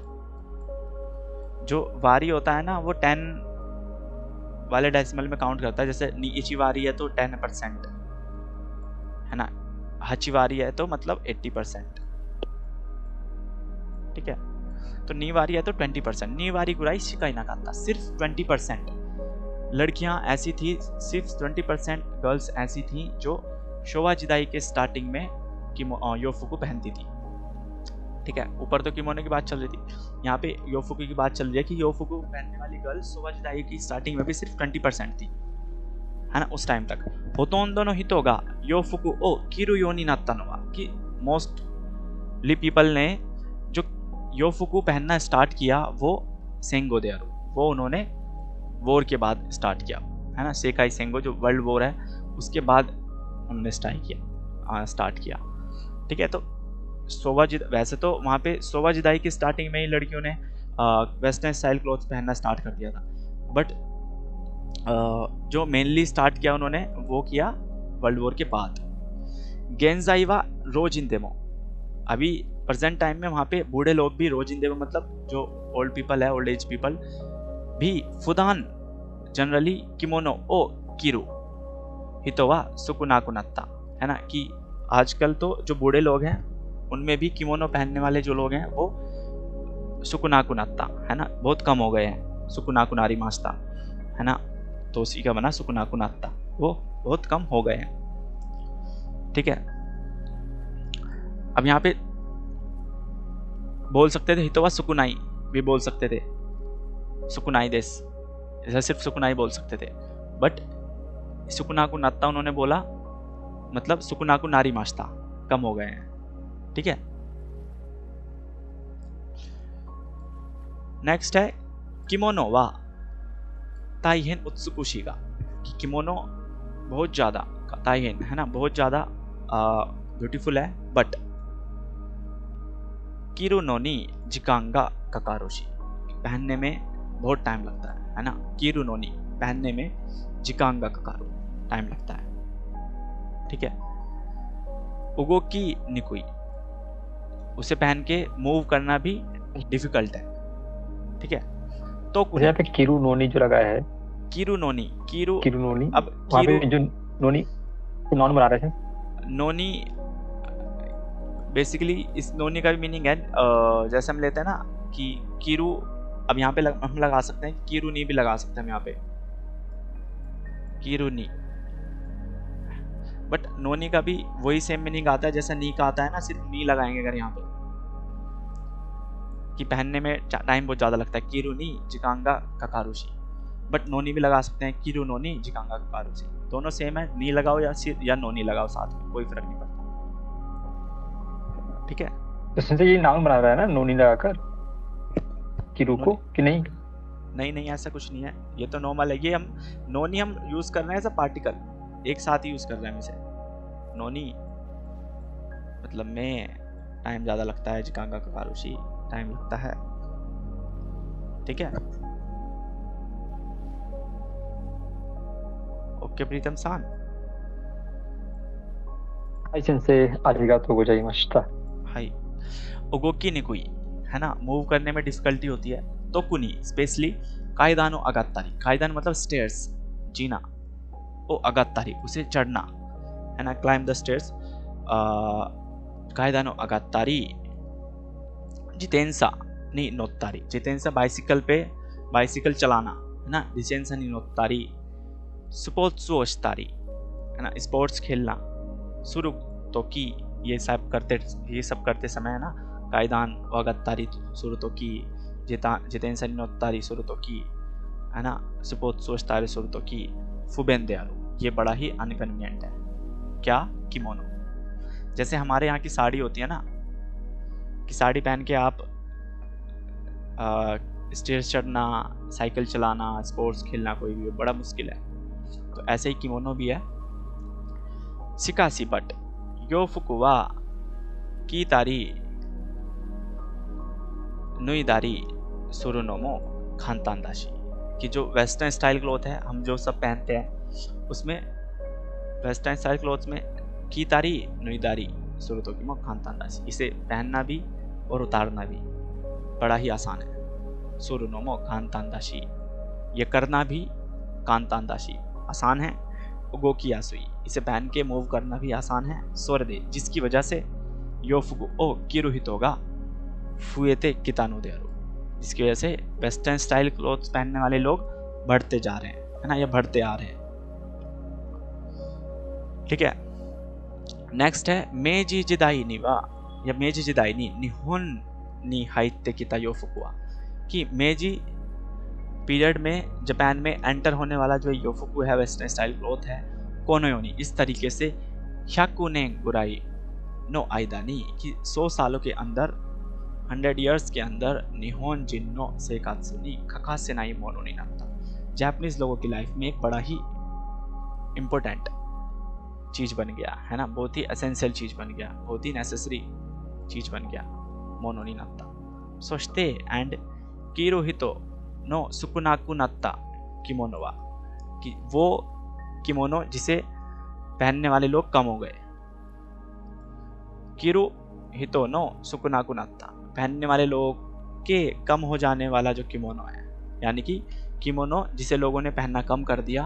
जो वारी होता है ना वो 10 वाले डेसिमल में काउंट करता है, जैसे नीची वारी है तो 10% है ना, हाची वारी है तो मतलब 80%, ठीक है। तो नी वारी है तो 20%, नी वारी गुराई शिकाई ना करता, सिर्फ 20% लड़कियां ऐसी थी, सिर्फ 20% गर्ल्स ऐसी थी जो शोवा जिदाई के स्टार्टिंग में योफुकु पहनती थी, ठीक है। ऊपर तो किमोनो की बात चल रही थी, यहाँ पे योफुकु की बात चल रही है कि योफुकु पहनने वाली गर्ल्स शोवा जिदाई की स्टार्टिंग में भी सिर्फ 20% थी, है ना, उस टाइम तक। होतोंदो नो हितो गा योफुकु ओ किरु योनी नात्ता नो वा, कि मोस्टली पीपल ने जो योफुकु पहनना स्टार्ट किया वो सेंगो दे आरो, वो उन्होंने वॉर के बाद स्टार्ट किया, है ना, सेकाई सेंगो जो वर्ल्ड वॉर है उसके बाद उन्होंने स्टार्ट किया, स्टार्ट किया। ठीक है, तो वैसे तो वहाँ पे सोवा जिदाई की स्टार्टिंग में ही लड़कियों ने वेस्टर्न स्टाइल क्लोथ्स पहनना स्टार्ट कर दिया था, बट जो मेनली स्टार्ट किया उन्होंने वो किया वर्ल्ड वॉर के बाद। गेंजाइवा रोजिंदेमो, अभी प्रेजेंट टाइम में वहाँ पे बूढ़े लोग भी रोजिंदेमो मतलब जो ओल्ड पीपल है, ओल्ड एज पीपल भी फुदान जनरली किमोनो ओ किरु हितोवा सुकुनाकुनत्ता, है ना, कि आजकल तो जो बूढ़े लोग हैं उनमें भी किमोनो पहनने वाले जो लोग हैं वो सुकुनाकुनत्ता, है ना, बहुत कम हो गए हैं। सुकुनाकुनारी मास्ता, है ना, तो उसी का बना सुकुनाकुनत्ता, वो बहुत कम हो गए हैं। ठीक है, अब यहाँ पे बोल सकते थे हितोवा सुकुनाई भी बोल सकते थे, सुकुनाई देश, ऐसा सिर्फ सुकुनाई बोल सकते थे, बट सुकुनाकुनत्ता उन्होंने बोला, मतलब सुकुनाकुनारी मास्ता, कम हो गए हैं। ठीक है, नेक्स्ट है किमोनो वा ताइहेन उत्सुकुशिगा, कि किमोनो बहुत ज्यादा, ताइहेन है ना, बहुत ज्यादा ब्यूटीफुल है, बट किरुनो नी जिकांगा ककारोशी, पहनने में बहुत टाइम लगता है ना, किरुनो नी पहनने में जिकांगा ककारो टाइम लगता है। ठीक है, उगोकी निकुई, उसे पहन के मूव करना भी डिफिकल्ट है। ठीक है, तो यहाँ पे किरु नोनी जो लगाया है, किरु नोनी, अब किरु जो नोनी नॉन बना रहे थे, नोनी बेसिकली इस नोनी का भी मीनिंग है जैसे हम लेते हैं ना कि किरु, अब यहाँ पे हम लगा सकते हैं, किरु नी भी लगा सकते हैं हम यहाँ पे, किरु नी, बट नोनी का भी वही सेम मीनिंग आता है जैसा नी का आता है ना, सिर्फ नी लगाएंगे अगर यहाँ पे, कि पहनने में टाइम बहुत ज्यादा लगता है, किरु नी जिकांगा ककारुशी, बट नोनी भी लगा सकते हैं, किरु नोनी जिकांगा ककारुशी, दोनों सेम है, नी लगाओ या नोनी लगाओ साथ में, कोई फर्क नहीं पड़ता। ठीक है, तो ये नाम बना रहा है ना नोनी लगाकर किरु को, कि नहीं? नहीं, ऐसा कुछ नहीं है, ये तो नॉर्मल है, ये हम नोनी हम यूज कर रहे हैं एज अ पार्टिकल, एक साथ ही यूज कर रहे हैं इसे, नोनी मतलब में टाइम ज्यादा लगता है, जिकांगा ककारुशी टाइम लगता है। ठीक है, ओके प्रीतम सान, सेंसेई आरिगातो गोजाइमाशिता। हाय, उगोकी निकुई, है ना, मूव करने में डिफिकल्टी होती है, तो कुनी स्पेशली कायदानो अगातारी, कायदान मतलब स्टेयर्स, जीना, ओ अगातारी उसे चढ़ना, है ना, क्लाइम द स्टेयर्स, कायदानो अगातारी, जितेंसा नी नोत्तारी, जितेंसा बाइसिकल पे बाइसिकल चलाना, है ना, जितेंसा नी नोत्तारी, स्पोर्ट्सु ओशितारी, है ना, स्पोर्ट्स खेलना, सुरु तो की, ये सब करते समय है ना, कायदान वगत्तारी सुरु तो की, जितेंसा नी नोत्तारी सुरु तो की, है ना, स्पोर्ट्सु ओशितारी सुरु तो की, फुबेंदे आरो, ये बड़ा ही अनकन्वीनियंट है। क्या? किमोनो, जैसे हमारे यहाँ की साड़ी होती है ना, कि साड़ी पहन के आप स्टेयर्स चढ़ना, साइकिल चलाना, स्पोर्ट्स खेलना कोई भी बड़ा मुश्किल है, तो ऐसे ही किमोनो भी है। शिकासी बट योफुकु वा कीतारी नुईदारी सुरुनोमो खानतानदाशी, कि जो वेस्टर्न स्टाइल क्लॉथ है हम जो सब पहनते हैं उसमें वेस्टर्न स्टाइल क्लॉथ में कीतारी नुईदारी सुरुतोकिमो खानतानदाशी, इसे पहनना भी और उतारना भी बड़ा ही आसान है। सुरुनोमो खानतानदाशी, ये करना भी कानतानदाशी आसान है। उगोकी यासुई, इसे पहन के मूव करना भी आसान है। स्वरदे, जिसकी वजह से योफुगु ओ किरुहितोगा फुएते कितानो देरो, जिसकी वजह से वेस्टर्न स्टाइल क्लोथ्स पहनने वाले लोग बढ़ते जा रहे हैं, है ना, या बढ़ते आ रहे हैं। ठीक है, नेक्स्ट है मेजी जिदाई निवा या मेजी जिदाई नी निहोन नी हाइते किता योफुकुआ, कि मेजी पीरियड में जापान में एंटर होने वाला जो योफुकु है, वेस्टर्न स्टाइल क्लॉथ है, कोनोयोनी, इस तरीके से ह्याकुने गुराई नो आइदानी, कि 100 सालों के अंदर, 100 इयर्स के अंदर, निहोन जिन्नो सेकात्सुनी खकासेनाई मोनो नी नाता, जापानीज लोगों की लाइफ में एक बड़ा ही इम्पोर्टेंट चीज़ बन गया, है ना, बहुत ही एसेंशियल चीज़ बन गया, बहुत ही नेसेसरी चीज़ बन गया मोनो नी नात्ता। सोचते एंड किरोहितो नो सुकुनाकु नात्ता किमोनो वा, कि वो किमोनो जिसे पहनने वाले लोग कम हो गए। किरोहितो नो सुकुनाकु नात्ता, पहनने वाले लोग के कम हो जाने वाला जो किमोनो है, यानी कि किमोनो जिसे लोगों ने पहनना कम कर दिया,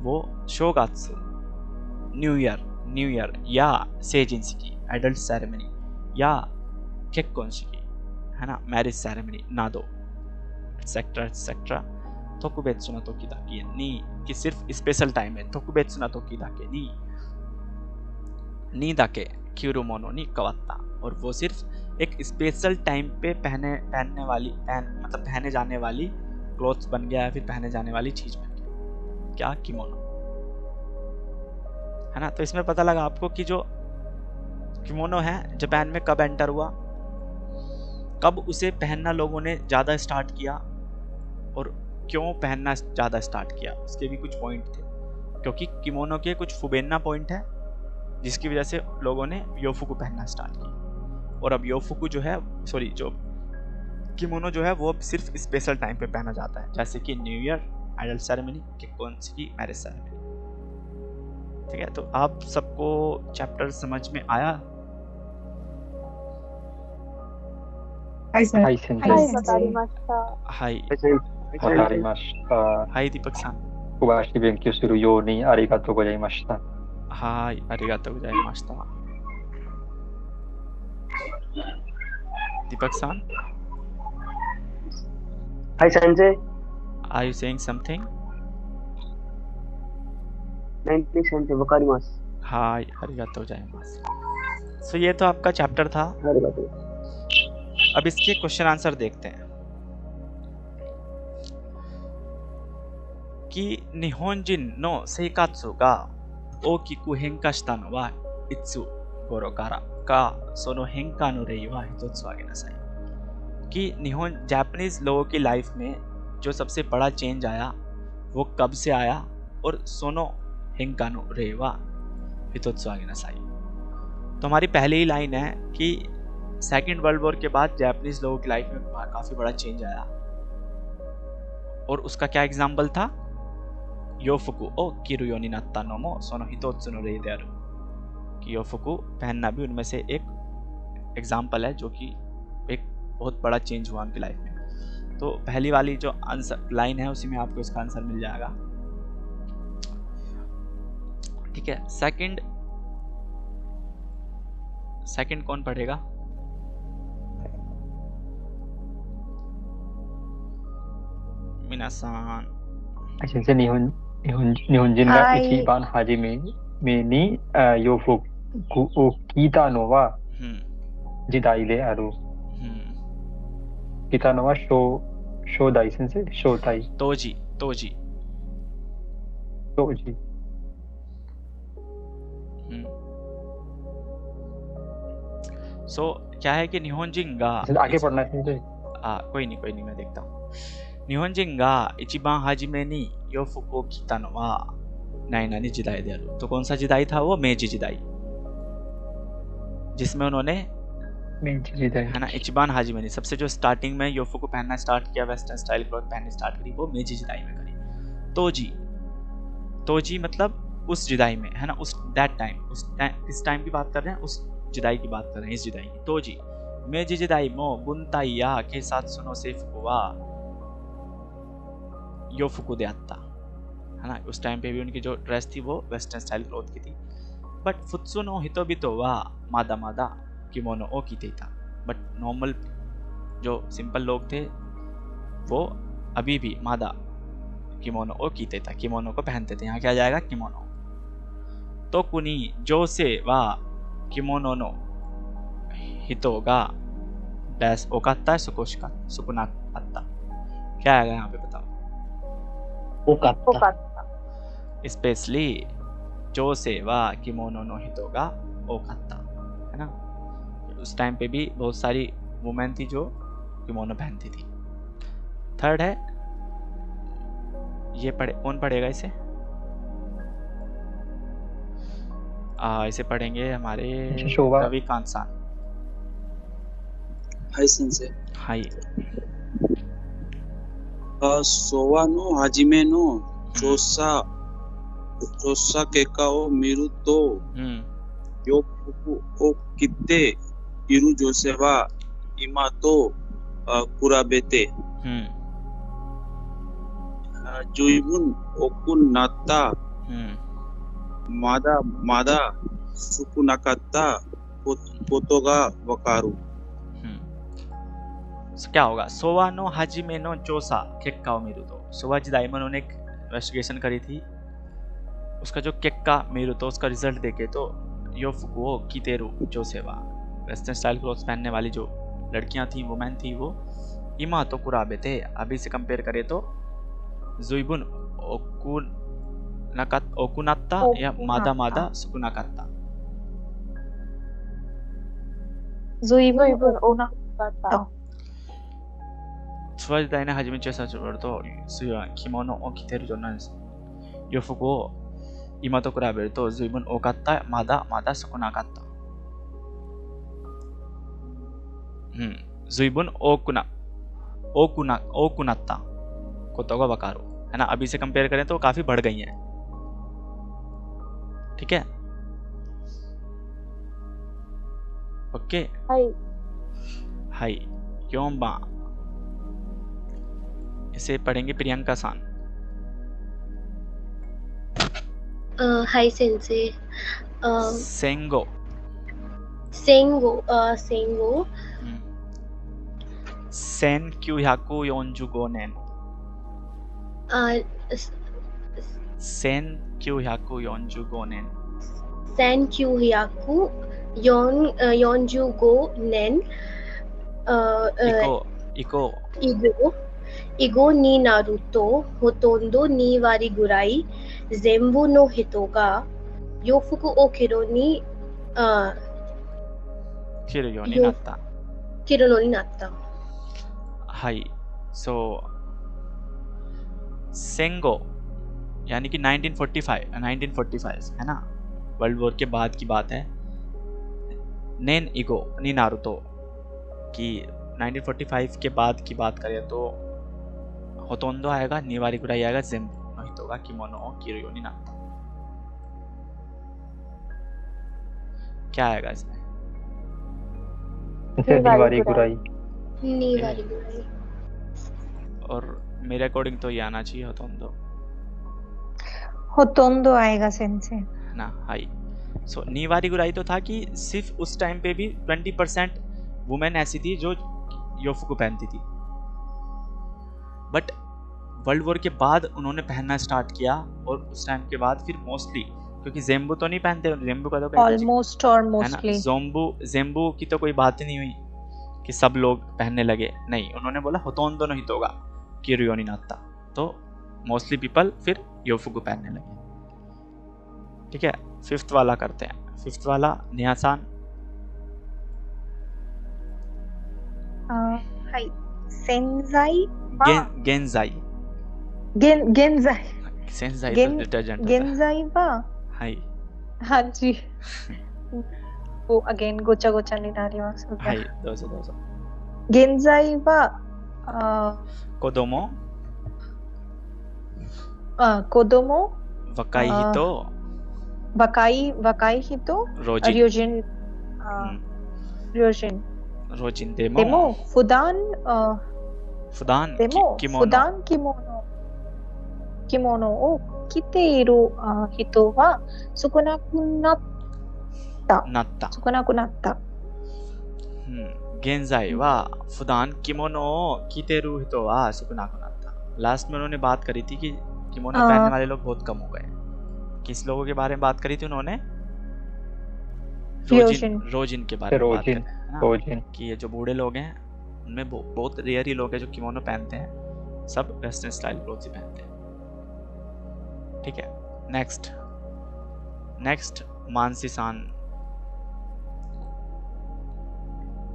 वो शोगात्सु, न्यू ईयर या सेजिन्सकी एडल्ट सेरेमनी या केक्कोन्शिकी, है ना, मैरिज सेरेमनी, नादो एक्सेट्रा एक्सेट्रा, तोकुबेत्सु नो तोकी दाके नी, कि सिर्फ स्पेशल टाइम है, तोकुबेत्सु नो तोकी दाके नी दाके किरु मोनो नी कवात्ता, और वो सिर्फ एक स्पेशल टाइम पे पहने जाने वाली क्लोथ्स बन गया, या फिर पहने जाने वाली चीज बन गया, क्या, किमोनो, है ना। तो इसमें पता लगा आपको कि जो किमोनो है जापान में कब एंटर हुआ, कब उसे पहनना लोगों ने ज़्यादा स्टार्ट किया, और क्यों पहनना ज़्यादा स्टार्ट किया, उसके भी कुछ पॉइंट थे। क्योंकि किमोनो के कुछ फुबेन्ना पॉइंट है जिसकी वजह से लोगों ने योफुकु पहनना स्टार्ट किया, और अब योफुकु जो है, जो किमोनो जो है वो अब सिर्फ स्पेशल टाइम पे पहना जाता है, जैसे कि न्यू ईयर, एडल्ट सेरेमनी, केक्कोन्शिकी, मैरिज सेरेमनी। ठीक है, तो आप सबको चैप्टर समझ में आया? हाय हाय सेंसेई, वकारिमास्ता। हाय わかりました。 हाय दीपक सान। 小林勉強するようにありがとうございました。 はい、ありがとうございました。 Deepak san, Hi Sanjay. are you saying something? 90 Sanjay, wakarimasu. हाय, ありがとうございます。सो ये तो आपका चैप्टर था। अब इसके क्वेश्चन आंसर देखते हैं कि निहोंजिन नो सेइकात्सु गा ओकिकु हेंका शिता नो वा इत्सु गोरो कारा का सोनो हेंका नो रेई वा हितोत्सु आगे नासाई, कि जापानीज लोगों की लाइफ में जो सबसे बड़ा चेंज आया वो कब से आया, और सोनो हेंका नो रेई वा हितोत्सु आगे नासाई। तो हमारी पहली ही लाइन है कि सेकेंड वर्ल्ड वॉर के बाद जापानीज लोगों की लाइफ में काफी बड़ा चेंज आया, और उसका क्या एग्जाम्पल था, योफुकु ओ किरु यो नि नात्ता नो मो सोनो हितोत्सु नो रेई दे आरु, कि योफुकु पहनना भी उनमें से एक एग्जाम्पल है, जो कि एक बहुत बड़ा चेंज हुआ उनकी लाइफ में। तो पहली वाली जो आंसर लाइन है उसी में आपको इसका आंसर मिल जाएगा। ठीक है, सेकंड कौन पढ़ेगा? मिनासान। 先生、日本人が一番初めに洋服を着たのは時代である。着たのは初代先生、初代。当時。सो क्या है कि निहोंजिन गा, आगे पढ़ना है先生。कोई नहीं मैं देखता हूँ। 日本人が一番初めに洋服を着たのは何々時代である। तो कौन सा時代था वो? मेजी時代, जिसमें उन्होंने मेजी時代 है ना इचिबान हाजिमे, सबसे जो स्टार्टिंग में योफु को पहनना स्टार्ट किया, वेस्टर्न स्टाइल क्लॉथ पहननी स्टार्ट करी, वो मेजी जिदाई में करी। तोजी मतलब उस जिदाई में, है ना, उस दैट टाइम, इस टाइम की बात कर रहे हैं, उस जिदाई की बात कर रहे हैं, इस जिदाई की। तोजी मेजी जिदाई मो गुंताई या के साथ सुनो सेफुको वा योफुको दे आता, है ना, उस टाइम पे भी उनकी जो ड्रेस थी वो वेस्टर्न स्टाइल क्लॉथ की थी। बट फुत्सु नो हितोबितो वा मादा मादा किमोनो ओ कीते था, बट नॉर्मल जो सिंपल लोग थे वो अभी भी मादा किमोनो ओ कीते था, किमोनो को पहनते थे। यहाँ क्या जाएगा? किमोनो। तो कुनी जो से वा किमोनो नो हितो गा डैश ओकाता सुकोशिका सुकुना अत्ता, क्या आएगा यहाँ पे बताओ? स्पेशली जो से वा किमोनो नो हितो गा ओकाता, है ना, उस टाइम पे भी बहुत सारी वुमेन थी जो किमोनो पहनती थी। थर्ड है, ये कौन पढ़ेगा इसे? इसे पढ़ेंगे हमारे शोभा। रविकांत सान। हाय सेंसे। हाई। 昭和の初めの調査結果を見ると、洋服を着ている女性は今と比べて十分多くなった、まだまだ少なかったことがわかる。क्या होगा? सोवा नो हाजिमे नो चोसा केक्काを見るとसोवा जिदाई में उन्होंने इन्वेस्टिगेशन करी थी, उसका जो केक्का मेरू तो उसका रिजल्ट देखे तो योफुको कितेरु जोसेवा वेस्टर्न स्टाइल क्लोथ्स पहनने वाली जो लड़कियां थी, वुमेन थी, वो इमा तो कुराबे थे। अभी से कंपेयर करें तो जुइबुन ओकुनात्ता या मादा मादा सुकुनाकात्ता। जुइबुन ओकुनात्ता। ソワ時代の初めに調査すると、着物を着てるじゃないです。洋服を今と比べると随分多かった、まだまだ少なかった。随分多くなったことがわかるहै ना। अभी से कंपेयर करें तो काफी बढ़ गई हैं। ठीक है, ओके। हाई 4番 इसे पढ़ेंगे प्रियंका सान। हाय सेंसे। सेंगो। सेंगो 1945年。1945年。1945年。イゴになるとほとんど2割ぐらい全部の人が洋服を着るようになった。はい、so 戦後यानी कि 1945 है ना, वर्ल्ड वॉर के बाद की बात है। नेन इगो नी नारुतो कि 1945 के बाद की बात करें तो होतोंदो आएगा, निवारी गुराई आएगा, ज़ेंबु नो हितो गा किमोनो ओ किरु यो नि नात्ता। क्या आएगा इसमें? निवारी गुराई। और मेरे अकॉर्डिंग तो ये आना चाहिए होतोंदो आएगा सेंसे ना। हाई, सो निवारी गुराई तो था कि सिर्फ उस टाइम पे भी 20% वुमेन ऐसी थी जो योफुको पहनती थी, बट वर्ल्ड वॉर के बाद उन्होंने पहनना स्टार्ट किया और उस टाइम के बाद फिर मोस्टली, क्योंकि ज़ेंबु तो नहीं पहनते, ज़ेंबु का तो ऑलमोस्ट और मोस्टली ज़ेंबु की तो कोई बात ही नहीं हुई कि सब लोग पहनने लगे, नहीं, उन्होंने बोला होतोंदो नो हितो गा किरु यो नि नात्ता, तो मोस्टली पीपल फिर योफुको पहनने लगे। ठीक है, 5th वाला करते हैं। 5th वाला निहासान। हाय सेंजाई गेंजाई। सेंजाई तो डिटर्जेंट होता है। गेंजाई वा। हाय, हाँ जी। वो अगेन गोचा गोचा नहीं डाली मार्क्स। हाय, 200 गेंजाई वा कोदोमो वकाई हितो रोजिन देमो फुदान किमोनो ओ कितेरु हितो वा सुकुनाकु नात्ता। गेंजाई वा फुदान किमोनो कितेरु हितो वा सुकुनाकु नात्ता। लास्ट में उन्होंने बात करी थी कि किमोनो पहनने वाले लोग बहुत कम हो गए। किस लोगों के बारे में बात करी थी उन्होंने? रोजिन के बारे में बात करी है कि ये जो बूढ़े लोग हैं उनमें बहुत रेयर ही लोग हैं जो किमोनो पहनते हैं, सब वेस्टर्न स्टाइल क्लोथ्स ही पहनते हैं। ठीक है, नेक्स्ट मानसी सान।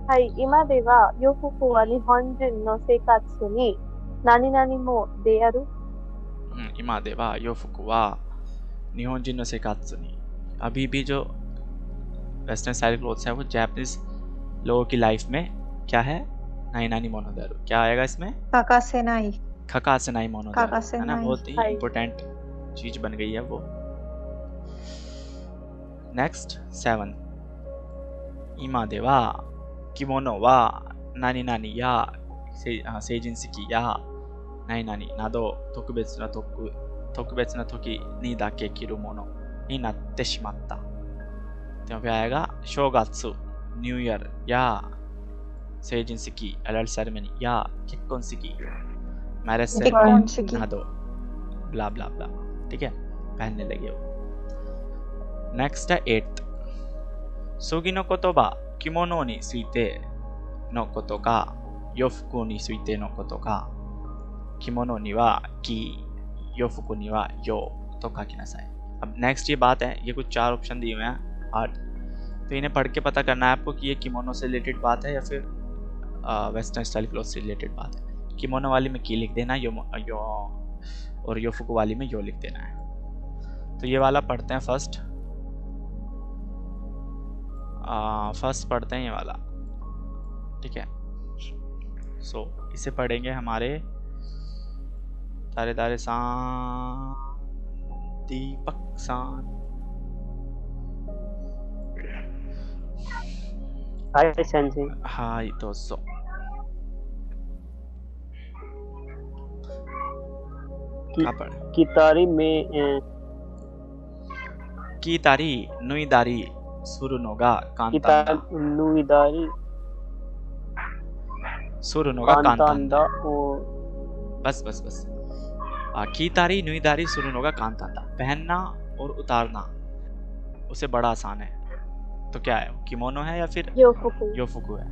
はい、今では洋服は日本人の生活に何々もである。今では洋服は日本人の生活に अभी भी जो वेस्टर्न स्टाइल क्लोथ्स है वो जापानीज लोगों की लाइफ में क्या है, नाई नानी मोनोदेरो। क्या आएगा इसमें? काकासेनाई। खकासेनाई मोनोदेरो, है ना, काकासेनाई। बहुत ही इम्पोर्टेंट चीज बन गई है वो। नेक्स्ट 7, इमा दे वा किमोनो वा नानी नानी या सेजिंसकी या नानी नानी नादो तोकुबेत्सु ना toki ni dake kiru mono ni natte shimatta। तो यहाँ पे आएगा शोगात्सु, न्यू ईयर या सेजिंसकी एडल्ट सेरेमनी या केक्कोन्सुकी मैरिज सेरेमनी ना दो ब्ला ब्ला ब्ला। ठीक है, पहनने लगे वो। नेक्स्ट है 8, सुगी नो कोतोबा किमोनो नि सुइते नो कोतो का योफुकु नि सुइते नो कोतो का किमोनो नि वा की योफुकु नि वा यो तो काकिनासाई। अब नेक्स्ट ये बात है, ये कुछ 4 ऑप्शन दिए हुए हैं 8, तो इन्हें पढ़ के पता करना है आपको कि ये किमोनो से रिलेटेड बात है या फिर वेस्टर्न स्टाइल क्लोथ से रिलेटेड बात है। किमोनो वाली में की लिख देना है, यो और योफुकु वाली में यो लिख देना है। तो ये वाला पढ़ते हैं फर्स्ट पढ़ते हैं ये वाला। ठीक है, सो इसे पढ़ेंगे हमारे तारे तारे सान दीपक सान। हाय सेंसेई। हाय दोस्तों, कितारी में कितारी नुईदारी सुरुनोगा कांतांदा नुईदारी सुरुनोगा कांतांदा। और बस कीतारी नुईदारी सुरुनोगा कांतांदा, पहनना और उतारना उसे बड़ा आसान है। तो क्या है, किमोनो है या फिर योफुकु है?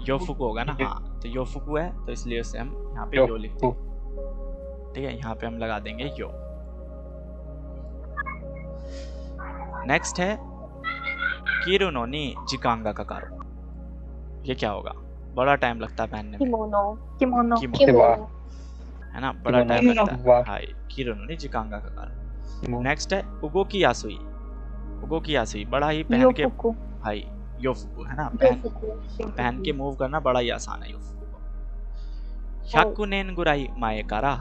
योफुकु होगा ना। हाँ, तो योफुकु है, तो इसलिए उसे हम यहाँ पे यो लिखते हैं। ठीक है, यहाँ पे हम लगा देंगे यो। नेक्स्ट है किरुनो नि जिकांगा ककारो। ये क्या होगा? बड़ा टाइम लगता है पहनने में। किमोनो है ना, बड़ा टाइम लगता है। हाय किरुनो नि जिकांगा ककारो। नेक्स्ट है उगोकी यासुई। उगोकी यासुई बड़ा ही पहन के, हाय योफुकु है ना, पहन के मूव करना बड़ा ही आसान है योफुकु को। 100年ぐらい前から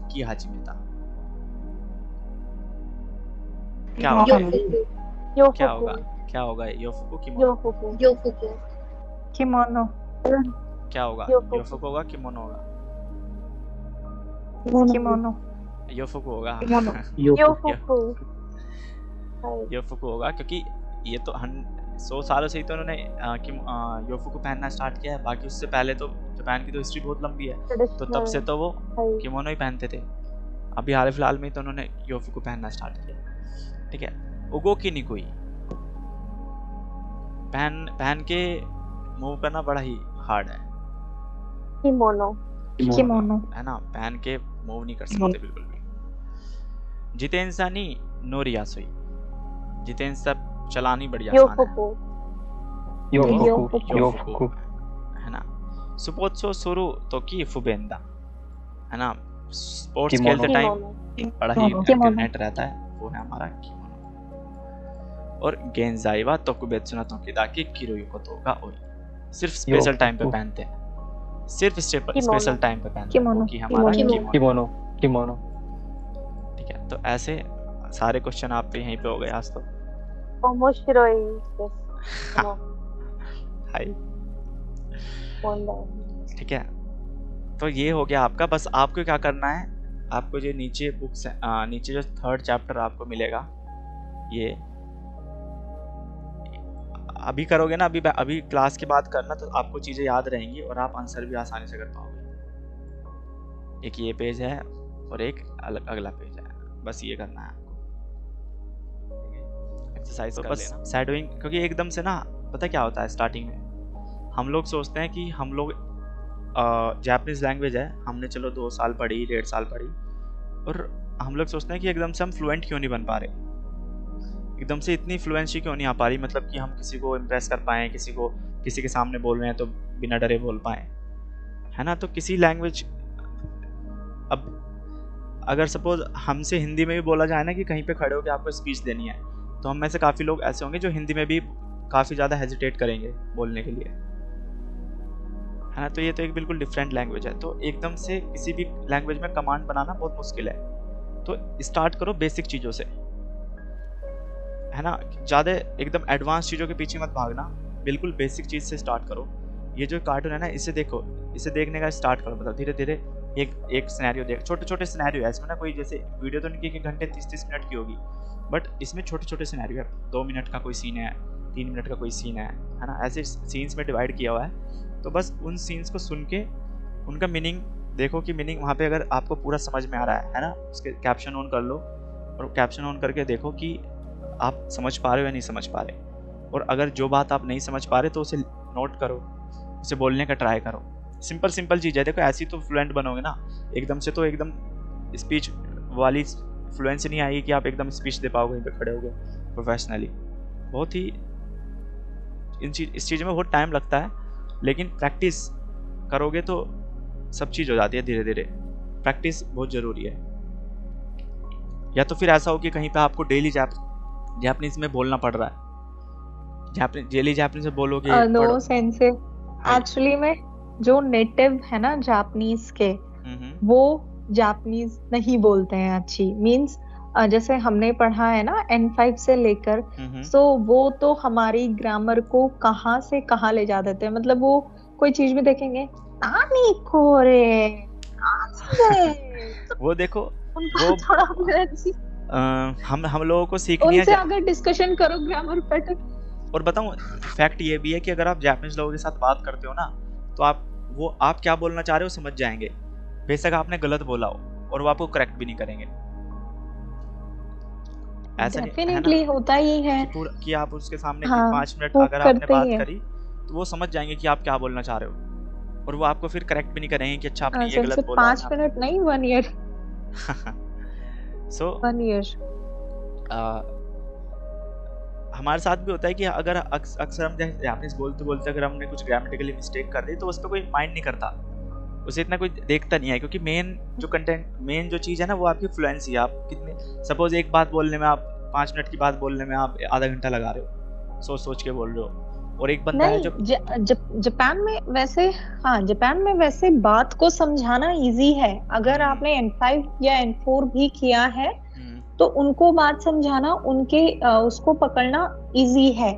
き始めた। क्या होगा? क्या होगा योफुकु किमोनो। क्या होगा? योफुकु होगा किमोनो होगा? किमोनो। योफुकु होगा। योफुकु होगा, क्योंकि ये तो 100 सालों से ही तो उन्होंने योफुकु पहनना स्टार्ट किया है। बाकी उससे पहले तो जापान की तो हिस्ट्री बहुत लंबी है, तो तब से तो वो किमोनो ही पहनते थे। अभी हाल फिलहाल में तो उन्होंने योफुकु पहनना स्टार्ट किया। ठीक है, उगोकी नि कोई, पहन के मूव करना बड़ा ही हार्ड है। किमोनो है ना, पहन के मूव नहीं कर सकते बिल्कुल भी। जितेंसा नि नोरियासुई, जितेंसा चलानी बड़ी आसान है। योफुकु है ना। सुपोत्सो सुरु तो की फुबेंदा, है ना, स्पोर्ट्स खेलते टाइम बड़ा ही एक्टिवेट रहता है, वो है हमारा किमोनो। और गेंजाई वा तोकुबेत्सु ना तोकिदाकी किरुई कोतो गा ओई, सिर्फ स्पेशल टाइम पे पहनते हैं, सिर्फ स्पेशल टाइम पे पहनते हैं, कि हमारा किमोनो। ठीक है, तो ऐसे सारे क्वेश्चन आपके यहीं पे हो गए आज तो। हाय, ठीक है, तो ये हो गया आपका। बस आपको क्या करना है, आपको जो नीचे बुक्स नीचे जो 3rd चैप्टर आपको मिलेगा, ये अभी करोगे ना, अभी क्लास के बाद करना, तो आपको चीजें याद रहेंगी और आप आंसर भी आसानी से कर पाओगे। एक ये पेज है और एक अगला पेज है, बस ये करना है आपको। एक्सरसाइज कर लेना शैडोइंग, क्योंकि एकदम से ना पता क्या होता है, स्टार्टिंग में हम लोग सोचते हैं कि हम लोग जापानीज लैंग्वेज है, हमने चलो 2 साल पढ़ी, 1.5 साल पढ़ी, और हम लोग सोचते हैं कि एकदम से हम फ्लुएंट क्यों नहीं बन पा रहे, एकदम से इतनी फ्लुएंसी क्यों नहीं आ पा रही, मतलब कि हम किसी को इम्प्रेस कर पाएँ, किसी के सामने बोल रहे हैं तो बिना डरे बोल पाएँ, है ना। तो किसी लैंग्वेज, अब अगर सपोज हमसे हिंदी में भी बोला जाए ना कि कहीं पे खड़े होकर आपको स्पीच देनी है, तो हम में से काफ़ी लोग ऐसे होंगे जो हिंदी में भी काफ़ी ज़्यादा हेजिटेट करेंगे बोलने के लिए, है ना। तो ये तो एक बिल्कुल डिफरेंट लैंग्वेज है, तो एकदम से किसी भी लैंग्वेज में कमांड बनाना बहुत मुश्किल है। तो स्टार्ट करो बेसिक चीज़ों से, है ना। ज़्यादा एकदम एडवांस चीज़ों के पीछे मत भागना, बिल्कुल बेसिक चीज़ से स्टार्ट करो। ये जो कार्टून है ना, इसे देखो, इसे देखने का स्टार्ट करो, मतलब धीरे धीरे एक सिनेरियो देख, छोटे छोटे सिनेरियो है इसमें ना, कोई जैसे वीडियो तो नहीं कि घंटे 30-30 मिनट की होगी, बट इसमें छोटे छोटे सिनेरियो है, 2 मिनट का कोई सीन है, 3 मिनट का कोई सीन है ना, ऐसे सीन्स में डिवाइड किया हुआ है। तो बस उन सीन्स को सुन के उनका मीनिंग देखो कि मीनिंग वहाँ पे अगर आपको पूरा समझ में आ रहा है ना, उसके कैप्शन ऑन कर लो, और कैप्शन ऑन करके देखो कि आप समझ पा रहे हो या नहीं समझ पा रहे, और अगर जो बात आप नहीं समझ पा रहे तो उसे नोट करो, उसे बोलने का ट्राई करो। सिंपल चीज़ है, देखो ऐसी तो फ्लुएंट बनोगे ना, एकदम से तो एकदम स्पीच वाली फ्लुएंसी नहीं आएगी कि आप एकदम स्पीच दे पाओगे वहीं पे खड़े होगे प्रोफेशनली। बहुत ही इस चीज़ में बहुत टाइम लगता है, लेकिन प्रैक्टिस करोगे तो सब चीज़ हो जाती है धीरे धीरे। प्रैक्टिस बहुत ज़रूरी है। या तो फिर ऐसा हो कि कहीं पे आपको डेली जापानीज में बोलना पड़ रहा है, डेली जापानीज में बोलोगे। नो सेंसे, एक्चुअली में जो नेटिव है ना जापानीज के, वो जापानीज नहीं बोलते हैं अच्छी, मींस जैसे हमने पढ़ा है ना N5 से लेकर, सो वो तो हमारी ग्रामर को कहाँ से कहाँ ले जा देते हैं। मतलब वो कोई चीज भी देखेंगे, नानी कोरे वो देखो, वो थोड़ा हम लोगों को सीखनी है। उनसे अगर डिस्कशन करो ग्रामर पैटर्न। और बताऊं, फैक्ट ये भी है कि अगर आप जापानीज लोगों के साथ बात करते हो ना, तो आप क्या बोलना चाह रहे हो समझ जाएंगे, बेशक आपने गलत बोला हो, और वो आपको करेक्ट भी नहीं करेंगे। ऐसा डेफिनेटली होता ही है कि आप उसके सामने 5 मिनट अगर आपने बात करी, तो वो समझ जाएंगे कि आप क्या बोलना चाह रहे हो, और वो आपको फिर करेक्ट भी नहीं करेंगे कि अच्छा आपने ये गलत बोला। 5 मिनट नहीं, 1 ईयर। सो 1 ईयर हमारे साथ भी होता है कि अगर अक्सर हम जापानीज बोलते बोलते अगर हमने कुछ ग्रामेटिकली मिस्टेक कर दी, तो उस पर कोई माइंड नहीं करता, उसे इतना कोई देखता नहीं है, क्योंकि मेन जो चीज़ है ना, वो आपकी फ्लुएंसी है। आप कितने, सपोज एक बात बोलने में, आप 5 मिनट की बात बोलने में आप आधा घंटा लगा रहे हो, सोच के बोल रहे हो, और एक बंदा है जो जापान में वैसे बात को समझाना इजी है। अगर आपने N5 या N4 भी किया है, तो उनको बात समझाना, उसको पकड़ना इजी है।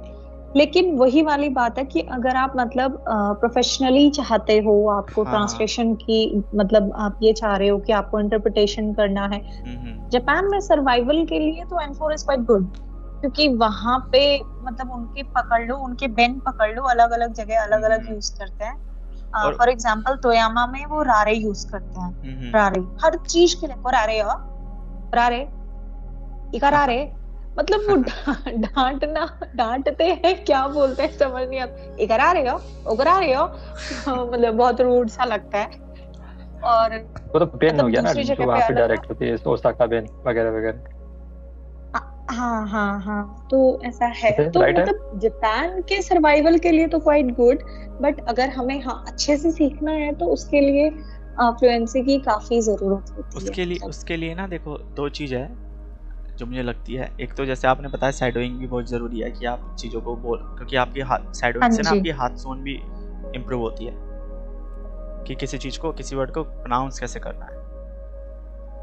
लेकिन वही वाली बात है कि अगर आप मतलब प्रोफेशनली चाहते हो, आपको ट्रांसलेशन की, मतलब आप ये चाह रहे हो कि आपको इंटरप्रिटेशन करना है, जापान में सर्वाइवल के लिए तो N4 इज क्वाइट गुड, क्योंकि वहां पे मतलब उनके बेन पकड़ लो, अलग अलग जगह अलग अलग यूज करते हैं। फॉर एग्जांपल तोयामा में वो रारे यूज करते हैं, रारे हर चीज के लिए, रारे इकरारे, मतलब वो डांटते हैं, क्या बोलते हैं समझ नहीं आता, इकरारे हो मतलब बहुत रूड सा लगता है। और वो तो बेन हो गया ना, जो वहाँ पे डायरेक्ट होती है, ओसाका बेन वगैरह वगैरह। हाँ, तो ऐसा है। तो मतलब जापान के सर्वाइवल के लिए तो क्वाइट गुड, बट अगर हमें अच्छे से सीखना है तो उसके लिए फ्लुएंसी की काफी जरूरत होती है। उसके लिए ना देखो, 2 चीज है जो मुझे लगती है। एक तो जैसे आपने बताया, शैडोइंग भी बहुत जरूरी है कि आप चीजों को क्योंकि आपकी शैडोइंग से ना आपकी हाथ सोन भी इम्प्रूव होती है, कि किसी चीज को, किसी वर्ड को प्रोनाउंस कैसे करना है।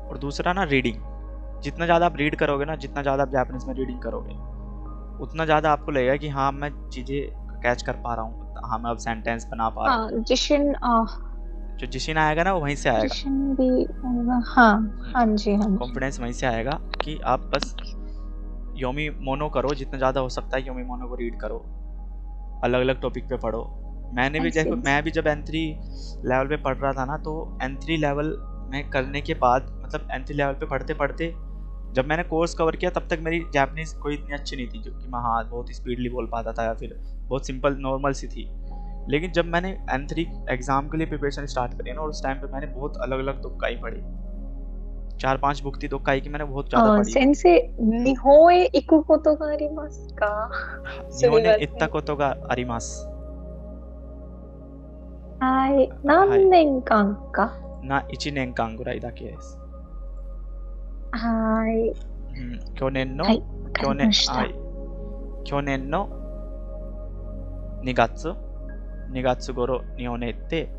और दूसरा ना रीडिंग, जितना ज़्यादा आप रीड करोगे ना, जितना ज़्यादा आप जापानीज में रीडिंग करोगे, उतना ज़्यादा आपको लगेगा कि हाँ मैं चीज़ें कैच कर पा रहा हूँ, हाँ मैं अब सेंटेंस बना पा रहा हूँ। जो जिशिन आएगा ना, वो वहीं से आएगा। हाँ जी। कॉन्फिडेंस वहीं से आएगा कि आप बस योमी मोनो करो, जितना ज़्यादा हो सकता है योमी मोनो को रीड करो, अलग अलग टॉपिक पे पढ़ो। मैं भी जब N3 लेवल पे पढ़ रहा था ना, तो N3 लेवल में करने के बाद, मतलब N3 लेवल पे पढ़ते पढ़ते जब मैंने कोर्स कवर किया, तब तक मेरी जापानीज कोई इतनी अच्छी नहीं थी, जो कि मैं बहुत स्पीडली बोल पाता था, या फिर बहुत सिंपल नॉर्मल सी थी। लेकिन जब मैंने N3 एग्जाम के लिए प्रिपरेशन स्टार्ट करी ना, और उस टाइम पे मैंने बहुत अलग अलग तुक्काई पढ़ी, 4-5 बुक थी तुक्काई की, मैंने बहुत ज्यादा पढ़ी। सेंसे निहोए इकु कोतो गा आरिमासु का? निहोने इत्ता कोतो गा आरिमासु। हाय, नान नेंकान का? ना 1年間ぐらいだけです。はい。去年の、はい、わかりました。はい。去年の2月頃日本へ行って、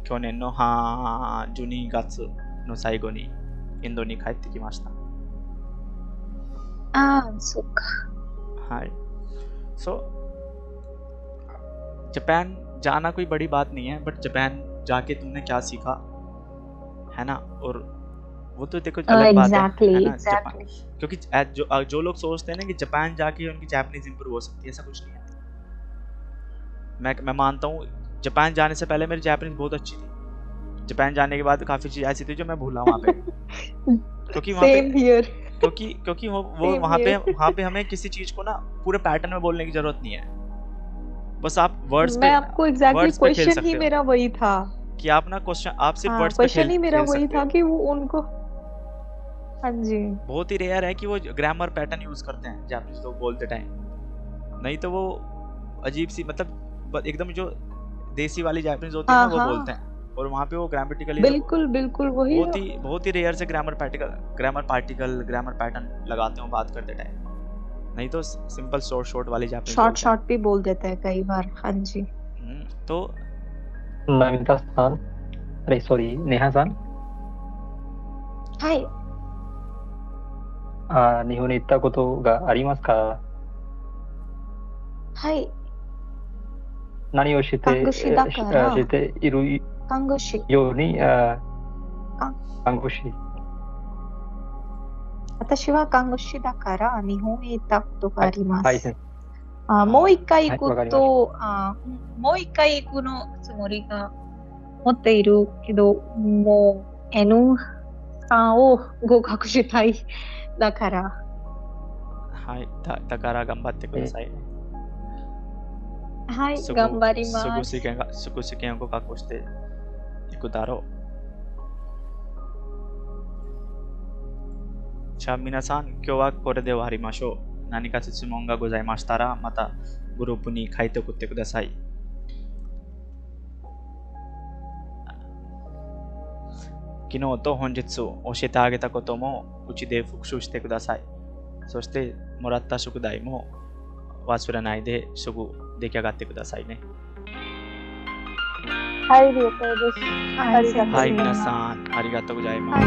去年の12月の最後にインドに帰ってきました。ああ、そっか。はい। So जापान जाना कोई बड़ी बात नहीं है, बट जापान जाके तुमने क्या सीखा, है ना? और वो तो देखो अलग बात है ना? जापान, क्योंकि जो लोग सोचते हैं ना कि जापान जाके उनकी जापानीज इंप्रूव हो सकती है, ऐसा कुछ नहीं है। मैं मानता हूँ जापान जाने से पहले मेरी जापानीज बहुत अच्छी थी। जापान जाने के बाद काफी चीज ऐसी थी जो मैं भूला वहाँ पे, क्योंकि वहाँ पे क्योंकि वो वहाँ पे हमें किसी चीज को ना पूरे पैटर्न में बोलने की जरूरत नहीं है, बस आप वर्ड्स पे, मैं आपको एग्जैक्टली क्वेश्चन ही मेरा वही था कि आप ना क्वेश्चन, आप सिर्फ वर्ड्स पे क्वेश्चन ही मेरा वही था कि वो उनको, हाँ जी, बहुत ही रेयर है कि वो ग्रामर पैटर्न यूज करते हैं जापानीज लोग बोलते टाइम, नहीं तो वो अजीब सी, मतलब एकदम जो देसी वाली जापानीज होती है ना वो बोलते हैं, और वहाँ पे वो ग्रामेटिकली बिल्कुल वही बहुत ही रेयर से ग्रामर पार्टिकल ग्रामर पैटर्न लगाते हैं बात करते टाइम, नहीं तो सिंपल शॉर्ट वाली जापानीज शॉर्ट भी बोल देते हैं कई बार। हाँ जी। तो नमिता-san, अरे सॉरी, नेहा-san, はい。日本に行ったことがありますか？はい。何をして看護師だからしている看護師。ように、看護師。私は看護師だから日本へ行ったことがあります。はい、もう一回行はい、くと、もう一回行くのつもりが持っているけど、もう N3 を合格したいだから。はい、だから頑張ってください。はい、頑張ります。すぐ試験を合格していくだろう。じゃあ皆さん、今日はこれで終わりましょう。何か質問がございましたら、またグループに書いて送ってください。昨日と本日教えてあげたこともうちで復習してください。そしてもらった宿題も忘れないですぐ出来上がってくださいね。はい、了解です。ありがとうございます。はい、皆さんありがとうございます。